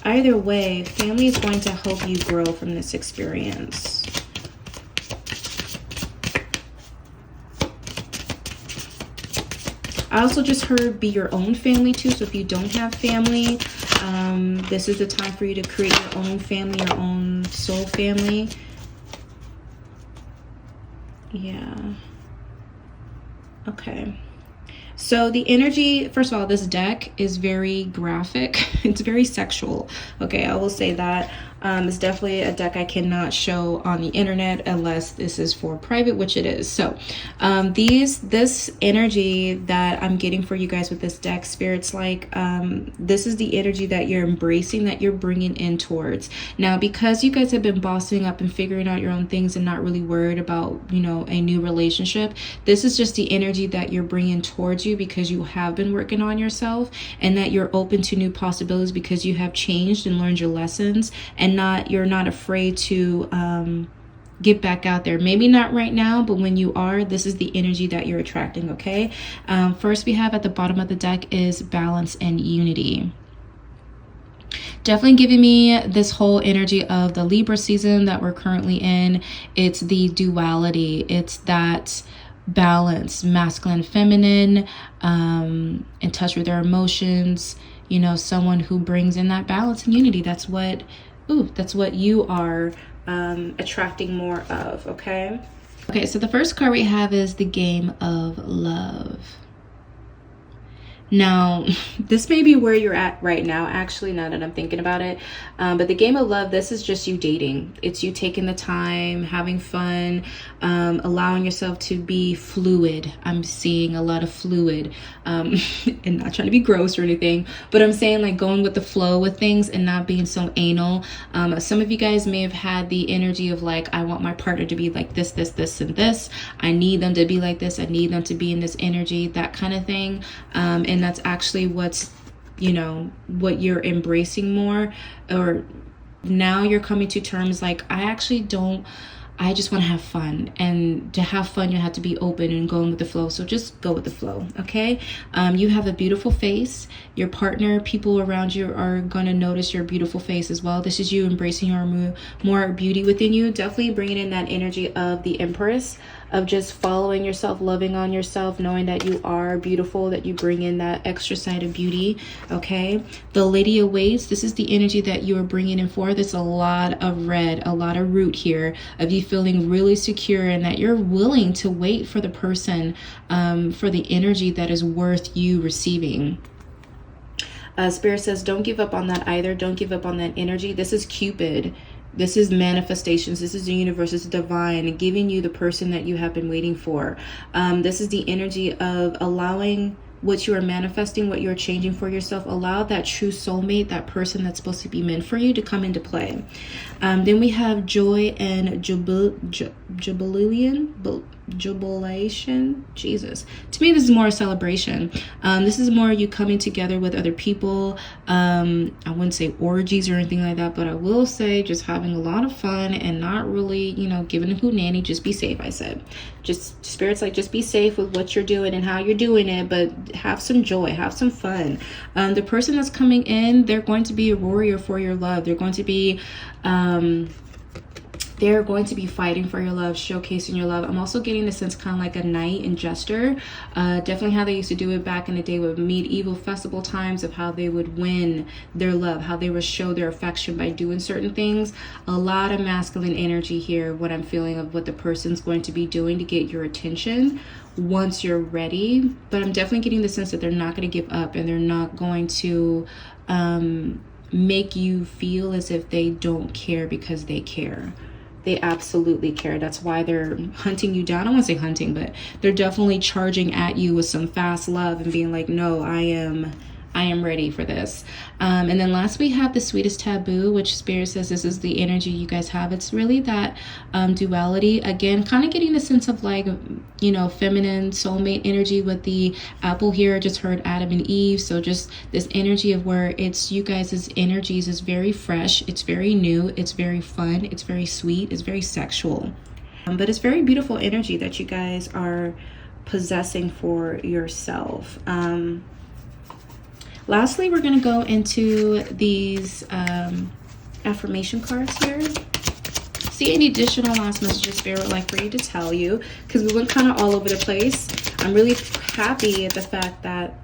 Either way, family is going to help you grow from this experience. I also just heard be your own family too. So if you don't have family, this is the time for you to create your own family, your own soul family. Yeah. Okay. So the energy, first of all, this deck is very graphic. It's very sexual. Okay, I will say that. It's definitely a deck I cannot show on the internet unless this is for private, which it is. So this energy that I'm getting for you guys with this deck, spirits like this is the energy that you're embracing, that you're bringing in towards. Now, because you guys have been bossing up and figuring out your own things and not really worried about, you know, a new relationship, this is just the energy that you're bringing towards you because you have been working on yourself, and that you're open to new possibilities because you have changed and learned your lessons, and you're not afraid to get back out there. Maybe not right now, but when you are, this is the energy that you're attracting, okay? First we have at the bottom of the deck is balance and unity. Definitely giving me this whole energy of the Libra season that we're currently in. It's the duality. It's that balance, masculine, feminine, in touch with their emotions, you know, someone who brings in that balance and unity. That's what you are attracting more of, okay? Okay, so the first card we have is the Game of Love. Now, this may be where you're at right now, actually, now that I'm thinking about it. But the Game of Love, this is just you dating. It's you taking the time, having fun, allowing yourself to be fluid. I'm seeing a lot of fluid, and not trying to be gross or anything, but I'm saying like going with the flow with things and not being so anal. Some of you guys may have had the energy of like, I want my partner to be like this, this, this, and this. I need them to be like this. I need them to be in this energy, that kind of thing. And that's actually what's, you know, what you're embracing more, or now you're coming to terms like, I just want to have fun, and to have fun you have to be open and going with the flow. So just go with the flow, okay? You have a beautiful face. Your partner, people around you are going to notice your beautiful face as well. This is you embracing your more beauty within you. Definitely bringing in that energy of the Empress, of just following yourself, loving on yourself, knowing that you are beautiful, that you bring in that extra side of beauty, okay? The Lady Awaits, this is the energy that you are bringing in for. There's a lot of red, a lot of root here of you feeling really secure, and that you're willing to wait for the person, for the energy that is worth you receiving. Spirit says, don't give up on that either. Don't give up on that energy. This is Cupid. This is manifestations. This is the universe. This is divine and giving you the person that you have been waiting for. This is the energy of allowing what you are manifesting, what you're changing for yourself. Allow that true soulmate, that person that's supposed to be meant for you, to come into play. Then we have joy and jubilation. Jesus. To me, this is more a celebration. This is more you coming together with other people. I wouldn't say orgies or anything like that, but I will say just having a lot of fun and not really, you know, giving a hoo-nanny. Just be safe, I said. Just Spirit's like, just be safe with what you're doing and how you're doing it, but have some joy, have some fun. The person that's coming in, they're going to be a warrior for your love. They're going to be fighting for your love, showcasing your love. I'm also getting the sense kind of like a knight and jester. Definitely how they used to do it back in the day with medieval festival times, of how they would win their love, how they would show their affection by doing certain things. A lot of masculine energy here, what I'm feeling of what the person's going to be doing to get your attention once you're ready. But I'm definitely getting the sense that they're not going to give up, and they're not going to make you feel as if they don't care, because they care. They absolutely care. That's why they're hunting you down. I won't say hunting, but they're definitely charging at you with some fast love and being like, no, I am ready for this. And then last we have the sweetest taboo, which Spirit says this is the energy you guys have. It's really that duality. Again, kind of getting the sense of like, you know, feminine soulmate energy with the apple here. I just heard Adam and Eve. So just this energy of where it's you guys' energies is very fresh. It's very new. It's very fun. It's very sweet. It's very sexual. But it's very beautiful energy that you guys are possessing for yourself. Lastly, we're going to go into these affirmation cards here. See any additional last messages Spirit would like for you to tell you, because we went kind of all over the place. I'm really happy at the fact that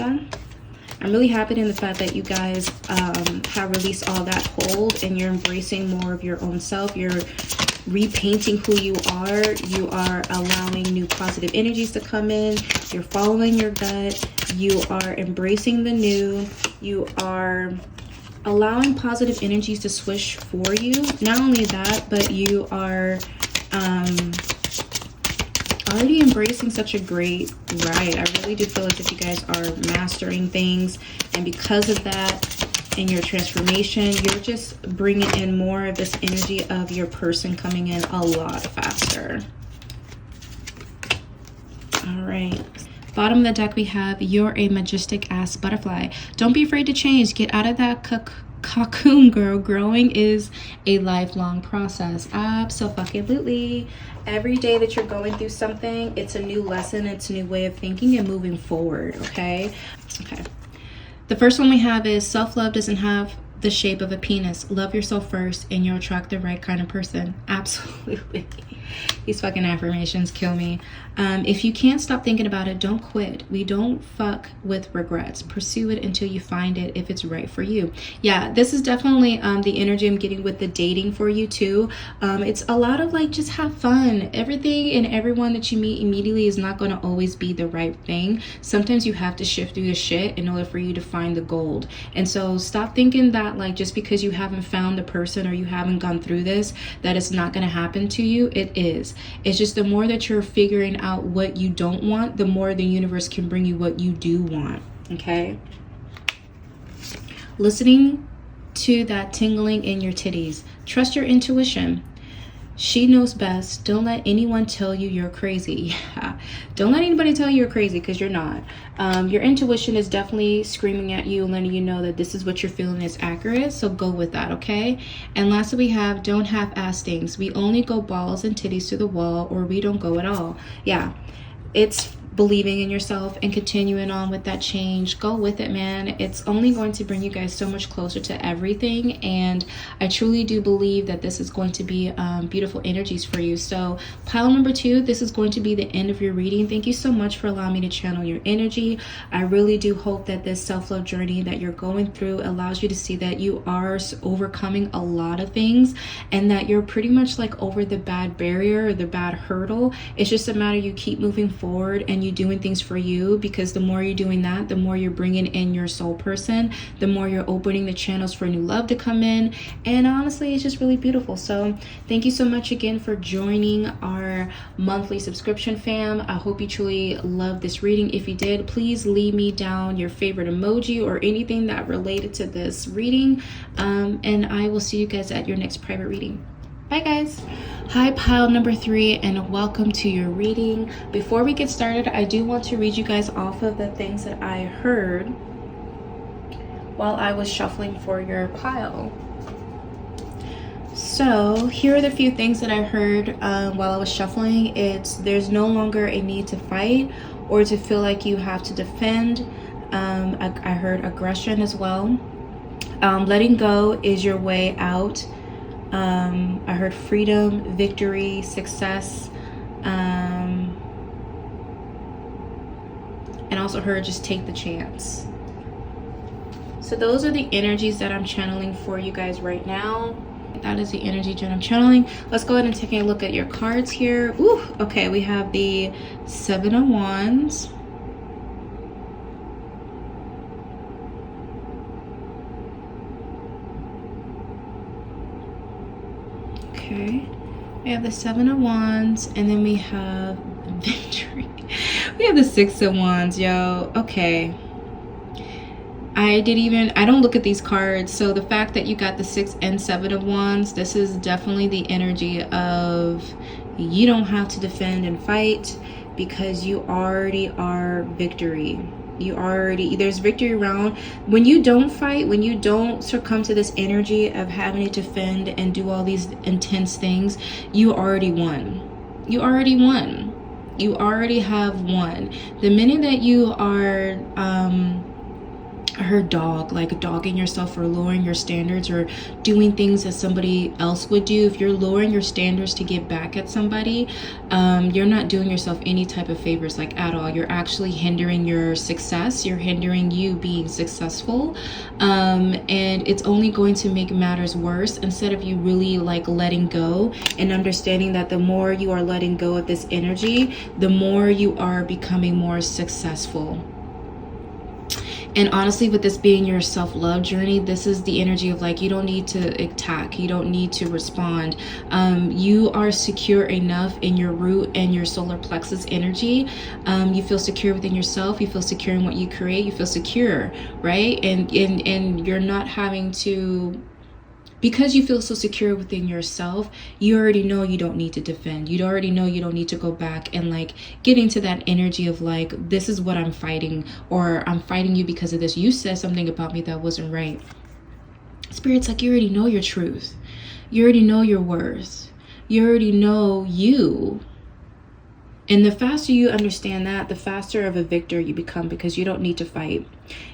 I'm really happy in the fact that you guys have released all that hold, and you're embracing more of your own self. You're repainting who you are. You are allowing new positive energies to come in. You're following your gut. You are embracing the new. You are allowing positive energies to swish for you. Not only that, but you are already embracing such a great ride. I really do feel as if you guys are mastering things, and because of that, in your transformation, you're just bringing in more of this energy of your person coming in a lot faster. All right. Bottom of the deck we have, you're a majestic ass butterfly. Don't be afraid to change. Get out of that cocoon, girl. Growing is a lifelong process. Absolutely. Every day that you're going through something, it's a new lesson. It's a new way of thinking and moving forward. Okay. The first one we have is self-love doesn't have the shape of a penis. Love yourself first and you'll attract the right kind of person. Absolutely. These fucking affirmations kill me. If you can't stop thinking about it, don't quit. We don't fuck with regrets. Pursue it until you find it, if it's right for you. Yeah, this is definitely the energy I'm getting with the dating for you too. It's a lot of like, just have fun. Everything and everyone that you meet immediately is not going to always be the right thing. Sometimes you have to shift through the shit in order for you to find the gold. And so stop thinking that like just because you haven't found the person or you haven't gone through this, that it's not going to happen to you. It is. It's just the more that you're figuring out what you don't want, the more the universe can bring you what you do want. Okay. Listening to that tingling in your titties. Trust your intuition. She knows best. Don't let anyone tell you you're crazy. Yeah. Don't let anybody tell you you're crazy, because you're not. Your intuition is definitely screaming at you and letting you know that this is what you're feeling is accurate. So go with that, okay? And lastly, we have don't half-ass things. We only go balls and titties to the wall, or we don't go at all. Yeah, it's believing in yourself and continuing on with that change. Go with it, man. It's only going to bring you guys so much closer to everything, and I truly do believe that this is going to be beautiful energies for you. So pile number 2, this is going to be the end of your reading. Thank you so much for allowing me to channel your energy. I really do hope that this self-love journey that you're going through allows you to see that you are overcoming a lot of things, and that you're pretty much like over the bad barrier or the bad hurdle. It's just a matter you keep moving forward, and you doing things for you, because the more you're doing that, the more you're bringing in your soul person, the more you're opening the channels for new love to come in. And honestly, it's just really beautiful. So thank you so much again for joining our monthly subscription fam. I hope you truly loved this reading. If you did, please leave me down your favorite emoji or anything that related to this reading. And I will see you guys at your next private reading. Bye guys. Hi pile number 3, and welcome to your reading. Before we get started, I do want to read you guys off of the things that I heard while I was shuffling for your pile. So here are the few things that I heard while I was shuffling. There's no longer a need to fight or to feel like you have to defend. I heard aggression as well. Letting go is your way out. I heard freedom, victory, success, and also heard just take the chance. So those are the energies that I'm channeling for you guys right now. That is the energy that I'm channeling. Let's go ahead and take a look at your cards here. Ooh, okay, we have the 7 of Wands. Okay, we have the 7 of Wands, and then we have victory. We have the 6 of Wands, yo. Okay, I don't look at these cards, so the fact that you got the 6 and 7 of Wands, this is definitely the energy of you don't have to defend and fight, because you already are victory. There's victory around. When you don't fight, when you don't succumb to this energy of having to defend and do all these intense things, you already won. You already won. You already have won. The minute that you are like dogging yourself or lowering your standards or doing things that somebody else would do, if you're lowering your standards to get back at somebody, you're not doing yourself any type of favors, like at all. You're actually hindering your success. You're hindering you being successful, and it's only going to make matters worse, instead of you really like letting go and understanding that the more you are letting go of this energy, the more you are becoming more successful. And honestly, with this being your self-love journey, this is the energy of like, you don't need to attack. You don't need to respond. You are secure enough in your root and your solar plexus energy. You feel secure within yourself. You feel secure in what you create. You feel secure, right? And you're not having to, because you feel so secure within yourself, you already know you don't need to defend. You already know you don't need to go back and like get into that energy of like, this is what I'm fighting, or I'm fighting you because of this. You said something about me that wasn't right. Spirit's like, you already know your truth. You already know your worth. You already know you. And the faster you understand that, the faster of a victor you become, because you don't need to fight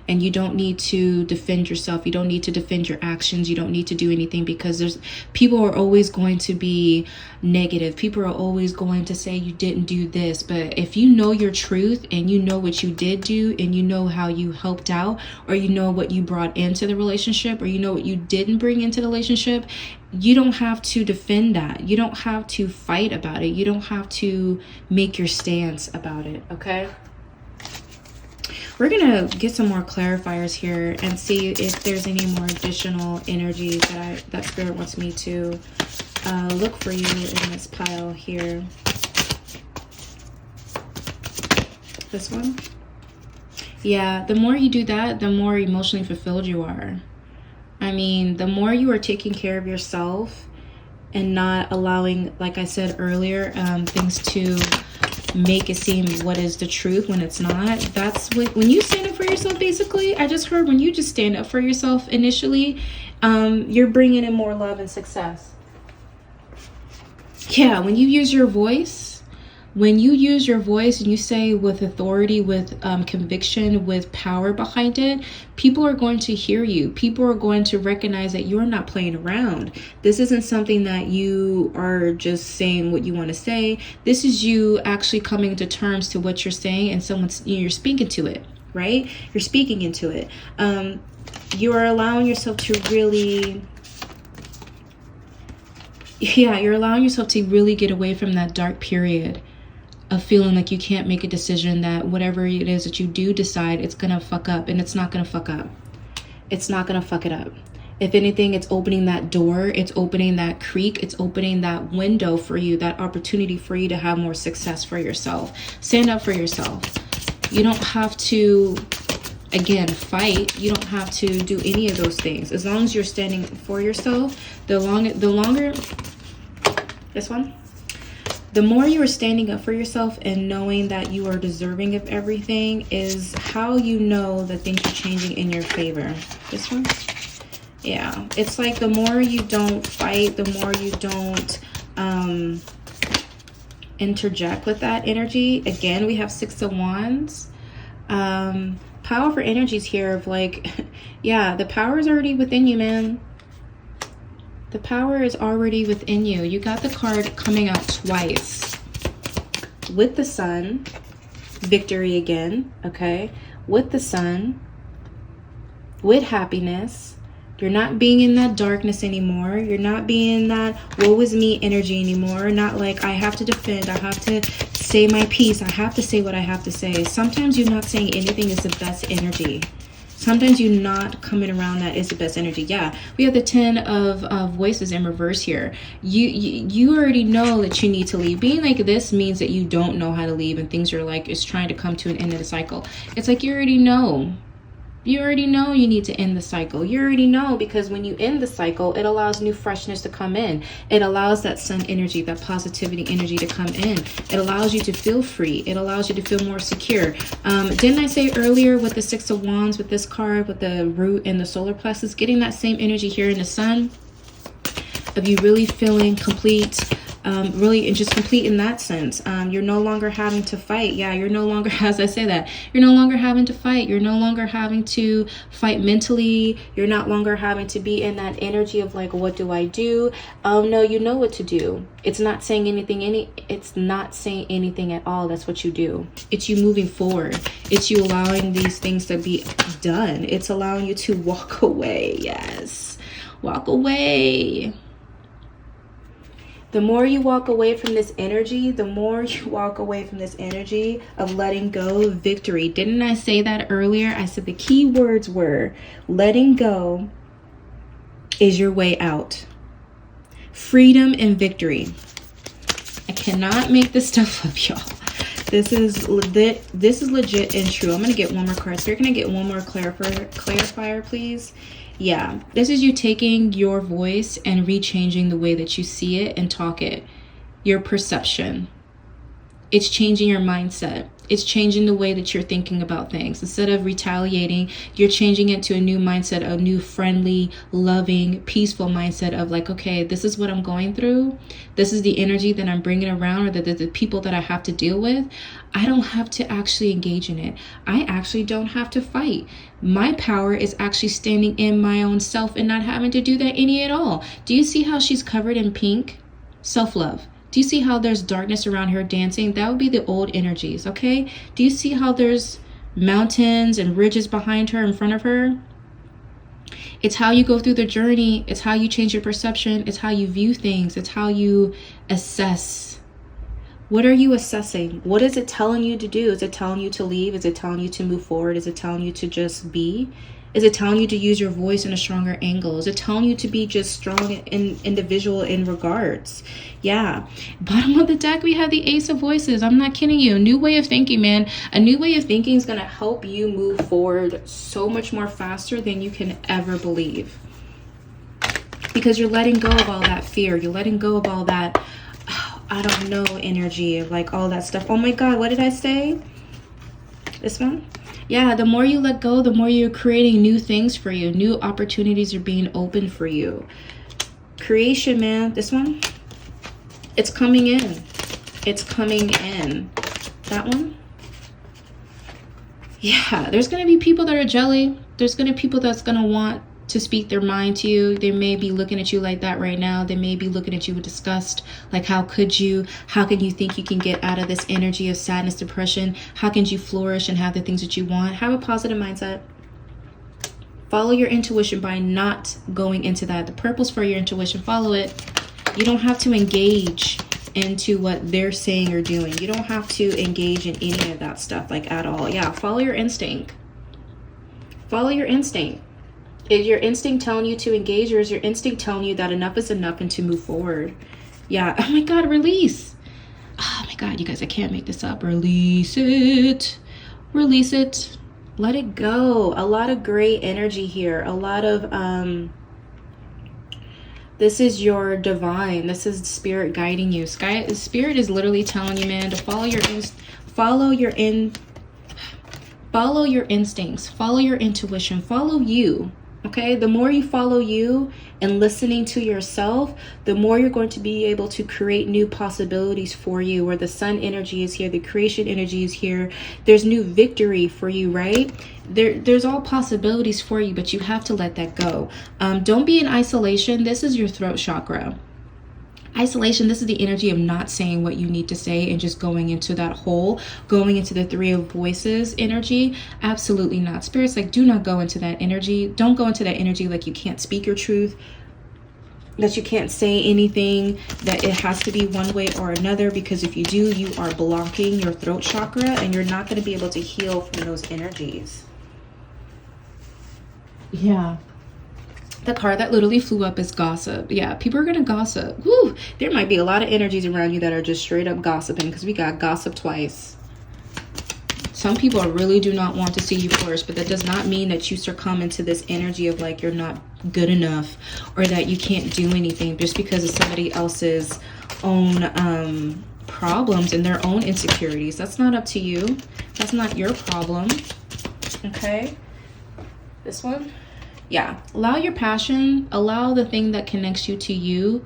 and you don't need to defend yourself. You don't need to defend your actions. You don't need to do anything, because people are always going to be negative. People are always going to say you didn't do this. But if you know your truth and you know what you did do, and you know how you helped out, or you know what you brought into the relationship, or you know what you didn't bring into the relationship, you don't have to defend that. You don't have to fight about it. You don't have to make your stance about it, okay? We're gonna get some more clarifiers here and see if there's any more additional energies that Spirit wants me to look for you in this pile here. This one? Yeah, the more you do that, the more emotionally fulfilled you are. I mean, the more you are taking care of yourself and not allowing, like I said earlier, things to make it seem what is the truth when it's not. That's when you stand up for yourself, basically. I just heard when you just stand up for yourself initially, you're bringing in more love and success. Yeah, when you use your voice, and you say with authority, with conviction, with power behind it, people are going to hear you. People are going to recognize that you're not playing around. This isn't something that you are just saying what you want to say. This is you actually coming to terms to what you're saying, and you're speaking to it, right? You're speaking into it. You are allowing yourself to really... Yeah, you're allowing yourself to really get away from that dark period of feeling like you can't make a decision, that whatever it is that you do decide, it's gonna fuck up. And it's not gonna fuck up. It's not gonna fuck it up. If anything, it's opening that door, it's opening that creek, it's opening that window for you, that opportunity for you to have more success for yourself. Stand up for yourself. You don't have to, again, fight. You don't have to do any of those things. As long as you're standing for yourself, the longer, this one, the more you are standing up for yourself and knowing that you are deserving of everything is how you know that things are changing in your favor. This one. Yeah, it's like the more you don't fight, the more you don't interject with that energy. Again, we have 6 of Wands. Powerful energies here of like, yeah, the power is already within you, man. The power is already within you. You got the card coming out twice. With the Sun, victory again, okay? With the Sun, with happiness. You're not being in that darkness anymore. You're not being in that woe is me energy anymore. Not like I have to defend. I have to say my piece. I have to say what I have to say. Sometimes you not saying anything is the best energy. Sometimes you not coming around that is the best energy. Yeah, we have the 10 of voices in reverse here. You already know that you need to leave. Being like this means that you don't know how to leave and things are like, it's trying to come to an end of the cycle. It's like you already know. You already know you need to end the cycle. You already know, because when you end the cycle, it allows new freshness to come in. It allows that sun energy, that positivity energy to come in. It allows you to feel free. It allows you to feel more secure. Didn't I say earlier with the 6 of Wands, with this card, with the root and the solar plexus, getting that same energy here in the sun, of you really feeling complete, really just complete in that sense. You're no longer having to fight. Yeah, you're no longer, as I say that, you're no longer having to fight. You're no longer having to fight mentally. You're not longer having to be in that energy of like, what do I do? Oh no, you know what to do. It's not saying anything, it's not saying anything at all. That's what you do. It's you moving forward. It's you allowing these things to be done. It's allowing you to walk away. Yes, walk away. The more you walk away from this energy, the more you walk away from this energy of letting go, victory. Didn't I say that earlier? I said the key words were letting go is your way out. Freedom and victory. I cannot make this stuff up, y'all. This is legit and true. I'm going to get one more card. So you're going to get one more clarifier, please. Yeah, this is you taking your voice and rechanging the way that you see it and talk it. Your perception. It's changing your mindset. It's changing the way that you're thinking about things. Instead of retaliating, you're changing it to a new mindset, a new friendly, loving, peaceful mindset of like, okay, this is what I'm going through. This is the energy that I'm bringing around, or the people that I have to deal with. I don't have to actually engage in it. I actually don't have to fight. My power is actually standing in my own self and not having to do that any at all. Do you see how she's covered in pink? Self-love. Do you see how there's darkness around her dancing? That would be the old energies, okay? Do you see how there's mountains and ridges behind her, in front of her? It's how you go through the journey. It's how you change your perception. It's how you view things. It's how you assess. What are you assessing? What is it telling you to do? Is it telling you to leave? Is it telling you to move forward? Is it telling you to just be? Is it telling you to use your voice in a stronger angle? Is it telling you to be just strong and individual in regards? Yeah. Bottom of the deck, we have the Ace of Voices. I'm not kidding you. A new way of thinking, man. A new way of thinking is going to help you move forward so much more faster than you can ever believe. Because you're letting go of all that fear. You're letting go of all that, oh, I don't know, energy of like all that stuff. Oh my God, what did I say? This one? Yeah, the more you let go, the more you're creating new things for you. New opportunities are being opened for you. Creation, man. This one? It's coming in. It's coming in. That one? Yeah, there's going to be people that are jelly. There's going to be people that's going to want to speak their mind to you. They may be looking at you like that right now. They may be looking at you with disgust. Like, how could you? How can you think you can get out of this energy of sadness, depression? How can you flourish and have the things that you want? Have a positive mindset. Follow your intuition by not going into that. The purpose for your intuition, follow it. You don't have to engage into what they're saying or doing. You don't have to engage in any of that stuff, like, at all. Yeah, follow your instinct. Follow your instinct. Is your instinct telling you to engage, or is your instinct telling you that enough is enough and to move forward? Yeah. Oh my God, release. Oh my God, you guys, I can't make this up. Release it. Release it. Let it go. A lot of great energy here. A lot of this is your divine. This is spirit guiding you. Spirit is literally telling you, man, to follow your instincts, follow your intuition, follow you. Okay, the more you follow you and listening to yourself, the more you're going to be able to create new possibilities for you. Where the sun energy is here, the creation energy is here. There's new victory for you, right? There's all possibilities for you, but you have to let that go. Don't be in isolation. This is your throat chakra. Isolation, this is the energy of not saying what you need to say and just going into that hole, going into the three of voices energy. Absolutely not. Spirit's like, do not go into that energy. Don't go into that energy like you can't speak your truth, that you can't say anything, that it has to be one way or another, because if you do, you are blocking your throat chakra and you're not going to be able to heal from those energies. Yeah. The card that literally flew up is gossip. Yeah, people are going to gossip. Woo! There might be a lot of energies around you that are just straight up gossiping, because we got gossip twice. Some people really do not want to see you flourish, but that does not mean that you succumb into this energy of like you're not good enough or that you can't do anything just because of somebody else's own problems and their own insecurities. That's not up to you. That's not your problem. Okay? This one? Yeah, allow your passion, allow the thing that connects you to you,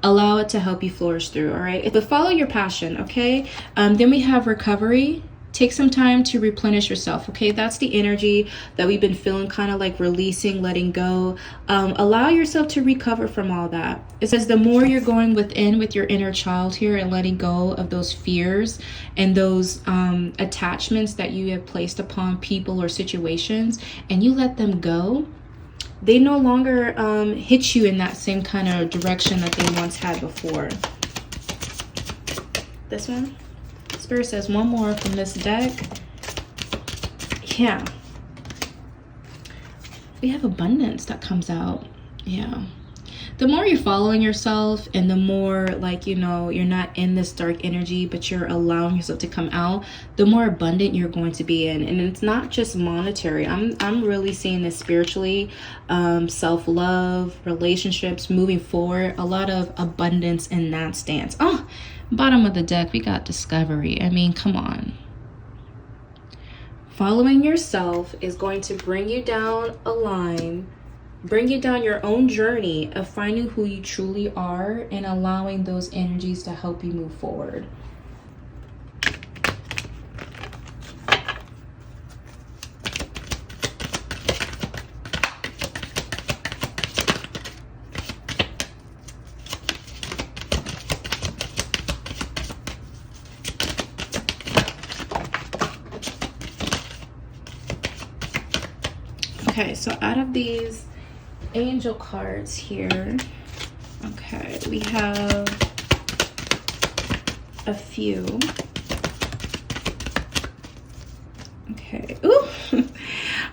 allow it to help you flourish through, all right? But follow your passion, okay? Then we have recovery. Take some time to replenish yourself, okay? That's the energy that we've been feeling, kind of like releasing, letting go. Allow yourself to recover from all that. It says the more you're going within with your inner child here and letting go of those fears and those attachments that you have placed upon people or situations, and you let them go, they no longer hit you in that same kind of direction that they once had before. This one? Spirit says one more from this deck. Yeah. We have abundance that comes out. Yeah. The more you're following yourself and the more, like, you know, you're not in this dark energy, but you're allowing yourself to come out, the more abundant you're going to be in. And it's not just monetary. I'm really seeing this spiritually, self-love, relationships, moving forward, a lot of abundance in that stance. Oh, bottom of the deck, we got discovery. I mean, come on. Following yourself is going to bring you down a line, bring you down your own journey of finding who you truly are and allowing those energies to help you move forward. Okay, so out of these angel cards here, okay, we have a few. Okay, ooh,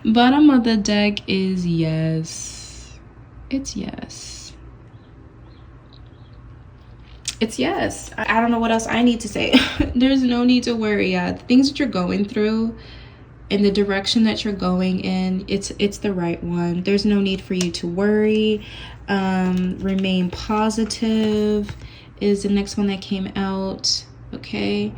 bottom of the deck is yes. It's yes. It's yes. I don't know what else I need to say. There's no need to worry. Yeah, the things that you're going through in the direction that you're going in, it's the right one. There's no need for you to worry. Remain positive is the next one that came out. Okay,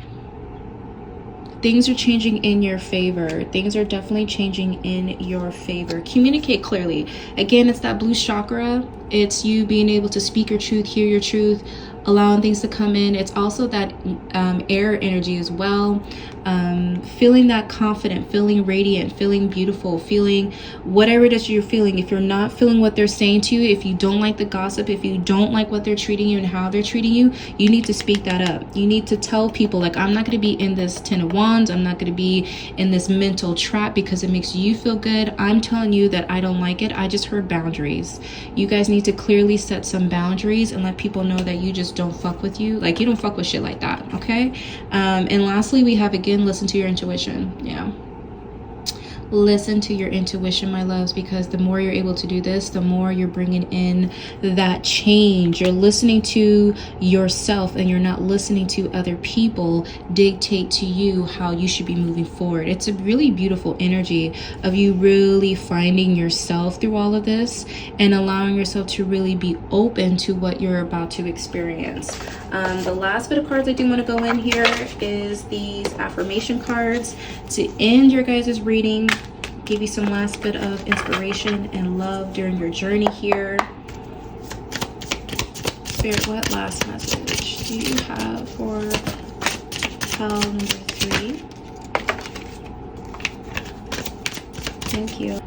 things are changing in your favor. Things are definitely changing in your favor. Communicate clearly. Again, it's that blue chakra. It's you being able to speak your truth, hear your truth, allowing things to come in. It's also that air energy as well. Feeling that confident, feeling radiant, feeling beautiful, feeling whatever it is you're feeling. If you're not feeling what they're saying to you, if you don't like the gossip, if you don't like what they're treating you and how they're treating you, you need to speak that up. You need to tell people, like, I'm not going to be in this 10 of wands. I'm not going to be in this mental trap because it makes you feel good. I'm telling you that I don't like it. I just heard boundaries. You guys need to clearly set some boundaries and let people know that you just don't fuck with you. Like, you don't fuck with shit like that, okay? And lastly, we have, again, listen to your intuition. Yeah. Listen to your intuition, my loves, because the more you're able to do this, the more you're bringing in that change. You're listening to yourself, and you're not listening to other people dictate to you how you should be moving forward. It's a really beautiful energy of you really finding yourself through all of this and allowing yourself to really be open to what you're about to experience. The last bit of cards I do want to go in here is these affirmation cards to end your guys' reading. Give you some last bit of inspiration and love during your journey here. Spirit, what last message do you have for pile number 3? Thank you.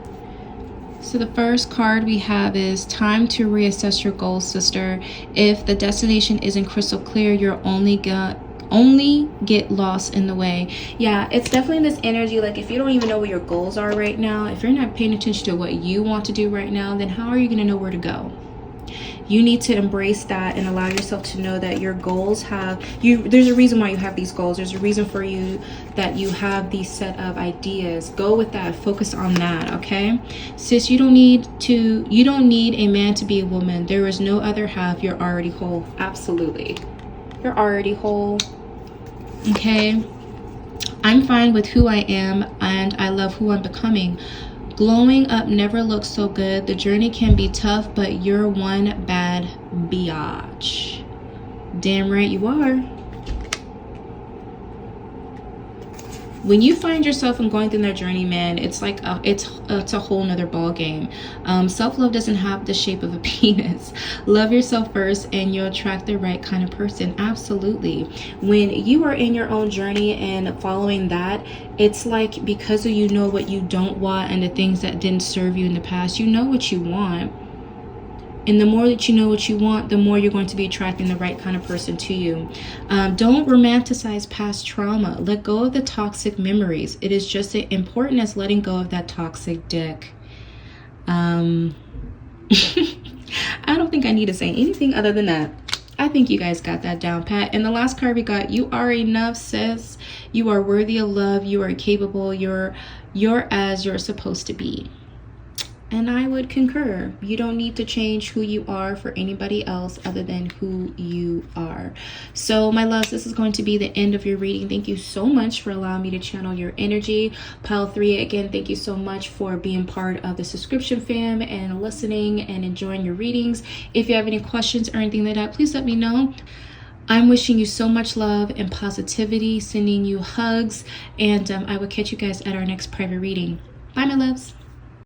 So the first card we have is time to reassess your goals, sister. If the destination isn't crystal clear, you're only get lost in the way. Yeah, it's definitely this energy, like if you don't even know what your goals are right now, if you're not paying attention to what you want to do right now, then how are you going to know where to go? You need to embrace that and allow yourself to know that your goals there's a reason why you have these goals. There's a reason for you that you have these set of ideas. Go with that. Focus on that, okay? Sis, you don't need a man to be a woman. There is no other half. You're already whole. Absolutely. You're already whole. Okay? I'm fine with who I am, and I love who I'm becoming. Glowing up never looks so good. The journey can be tough, but you're one bad biatch. Damn right you are. When you find yourself and going through that journey, man, it's like it's a whole nother ball game. Self-love doesn't have the shape of a penis. Love yourself first and you'll attract the right kind of person. Absolutely. When you are in your own journey and following that, it's like because you know what you don't want and the things that didn't serve you in the past, you know what you want. And the more that you know what you want, the more you're going to be attracting the right kind of person to you. Don't romanticize past trauma. Let go of the toxic memories. It is just as important as letting go of that toxic dick. I don't think I need to say anything other than that. I think you guys got that down pat. And the last card we got, you are enough, sis. You are worthy of love. You are capable. You're as you're supposed to be. And I would concur. You don't need to change who you are for anybody else other than who you are. So my loves, this is going to be the end of your reading. Thank you so much for allowing me to channel your energy. Pile 3, again, thank you so much for being part of the subscription fam and listening and enjoying your readings. If you have any questions or anything like that, please let me know. I'm wishing you so much love and positivity, sending you hugs, and I will catch you guys at our next private reading. Bye, my loves.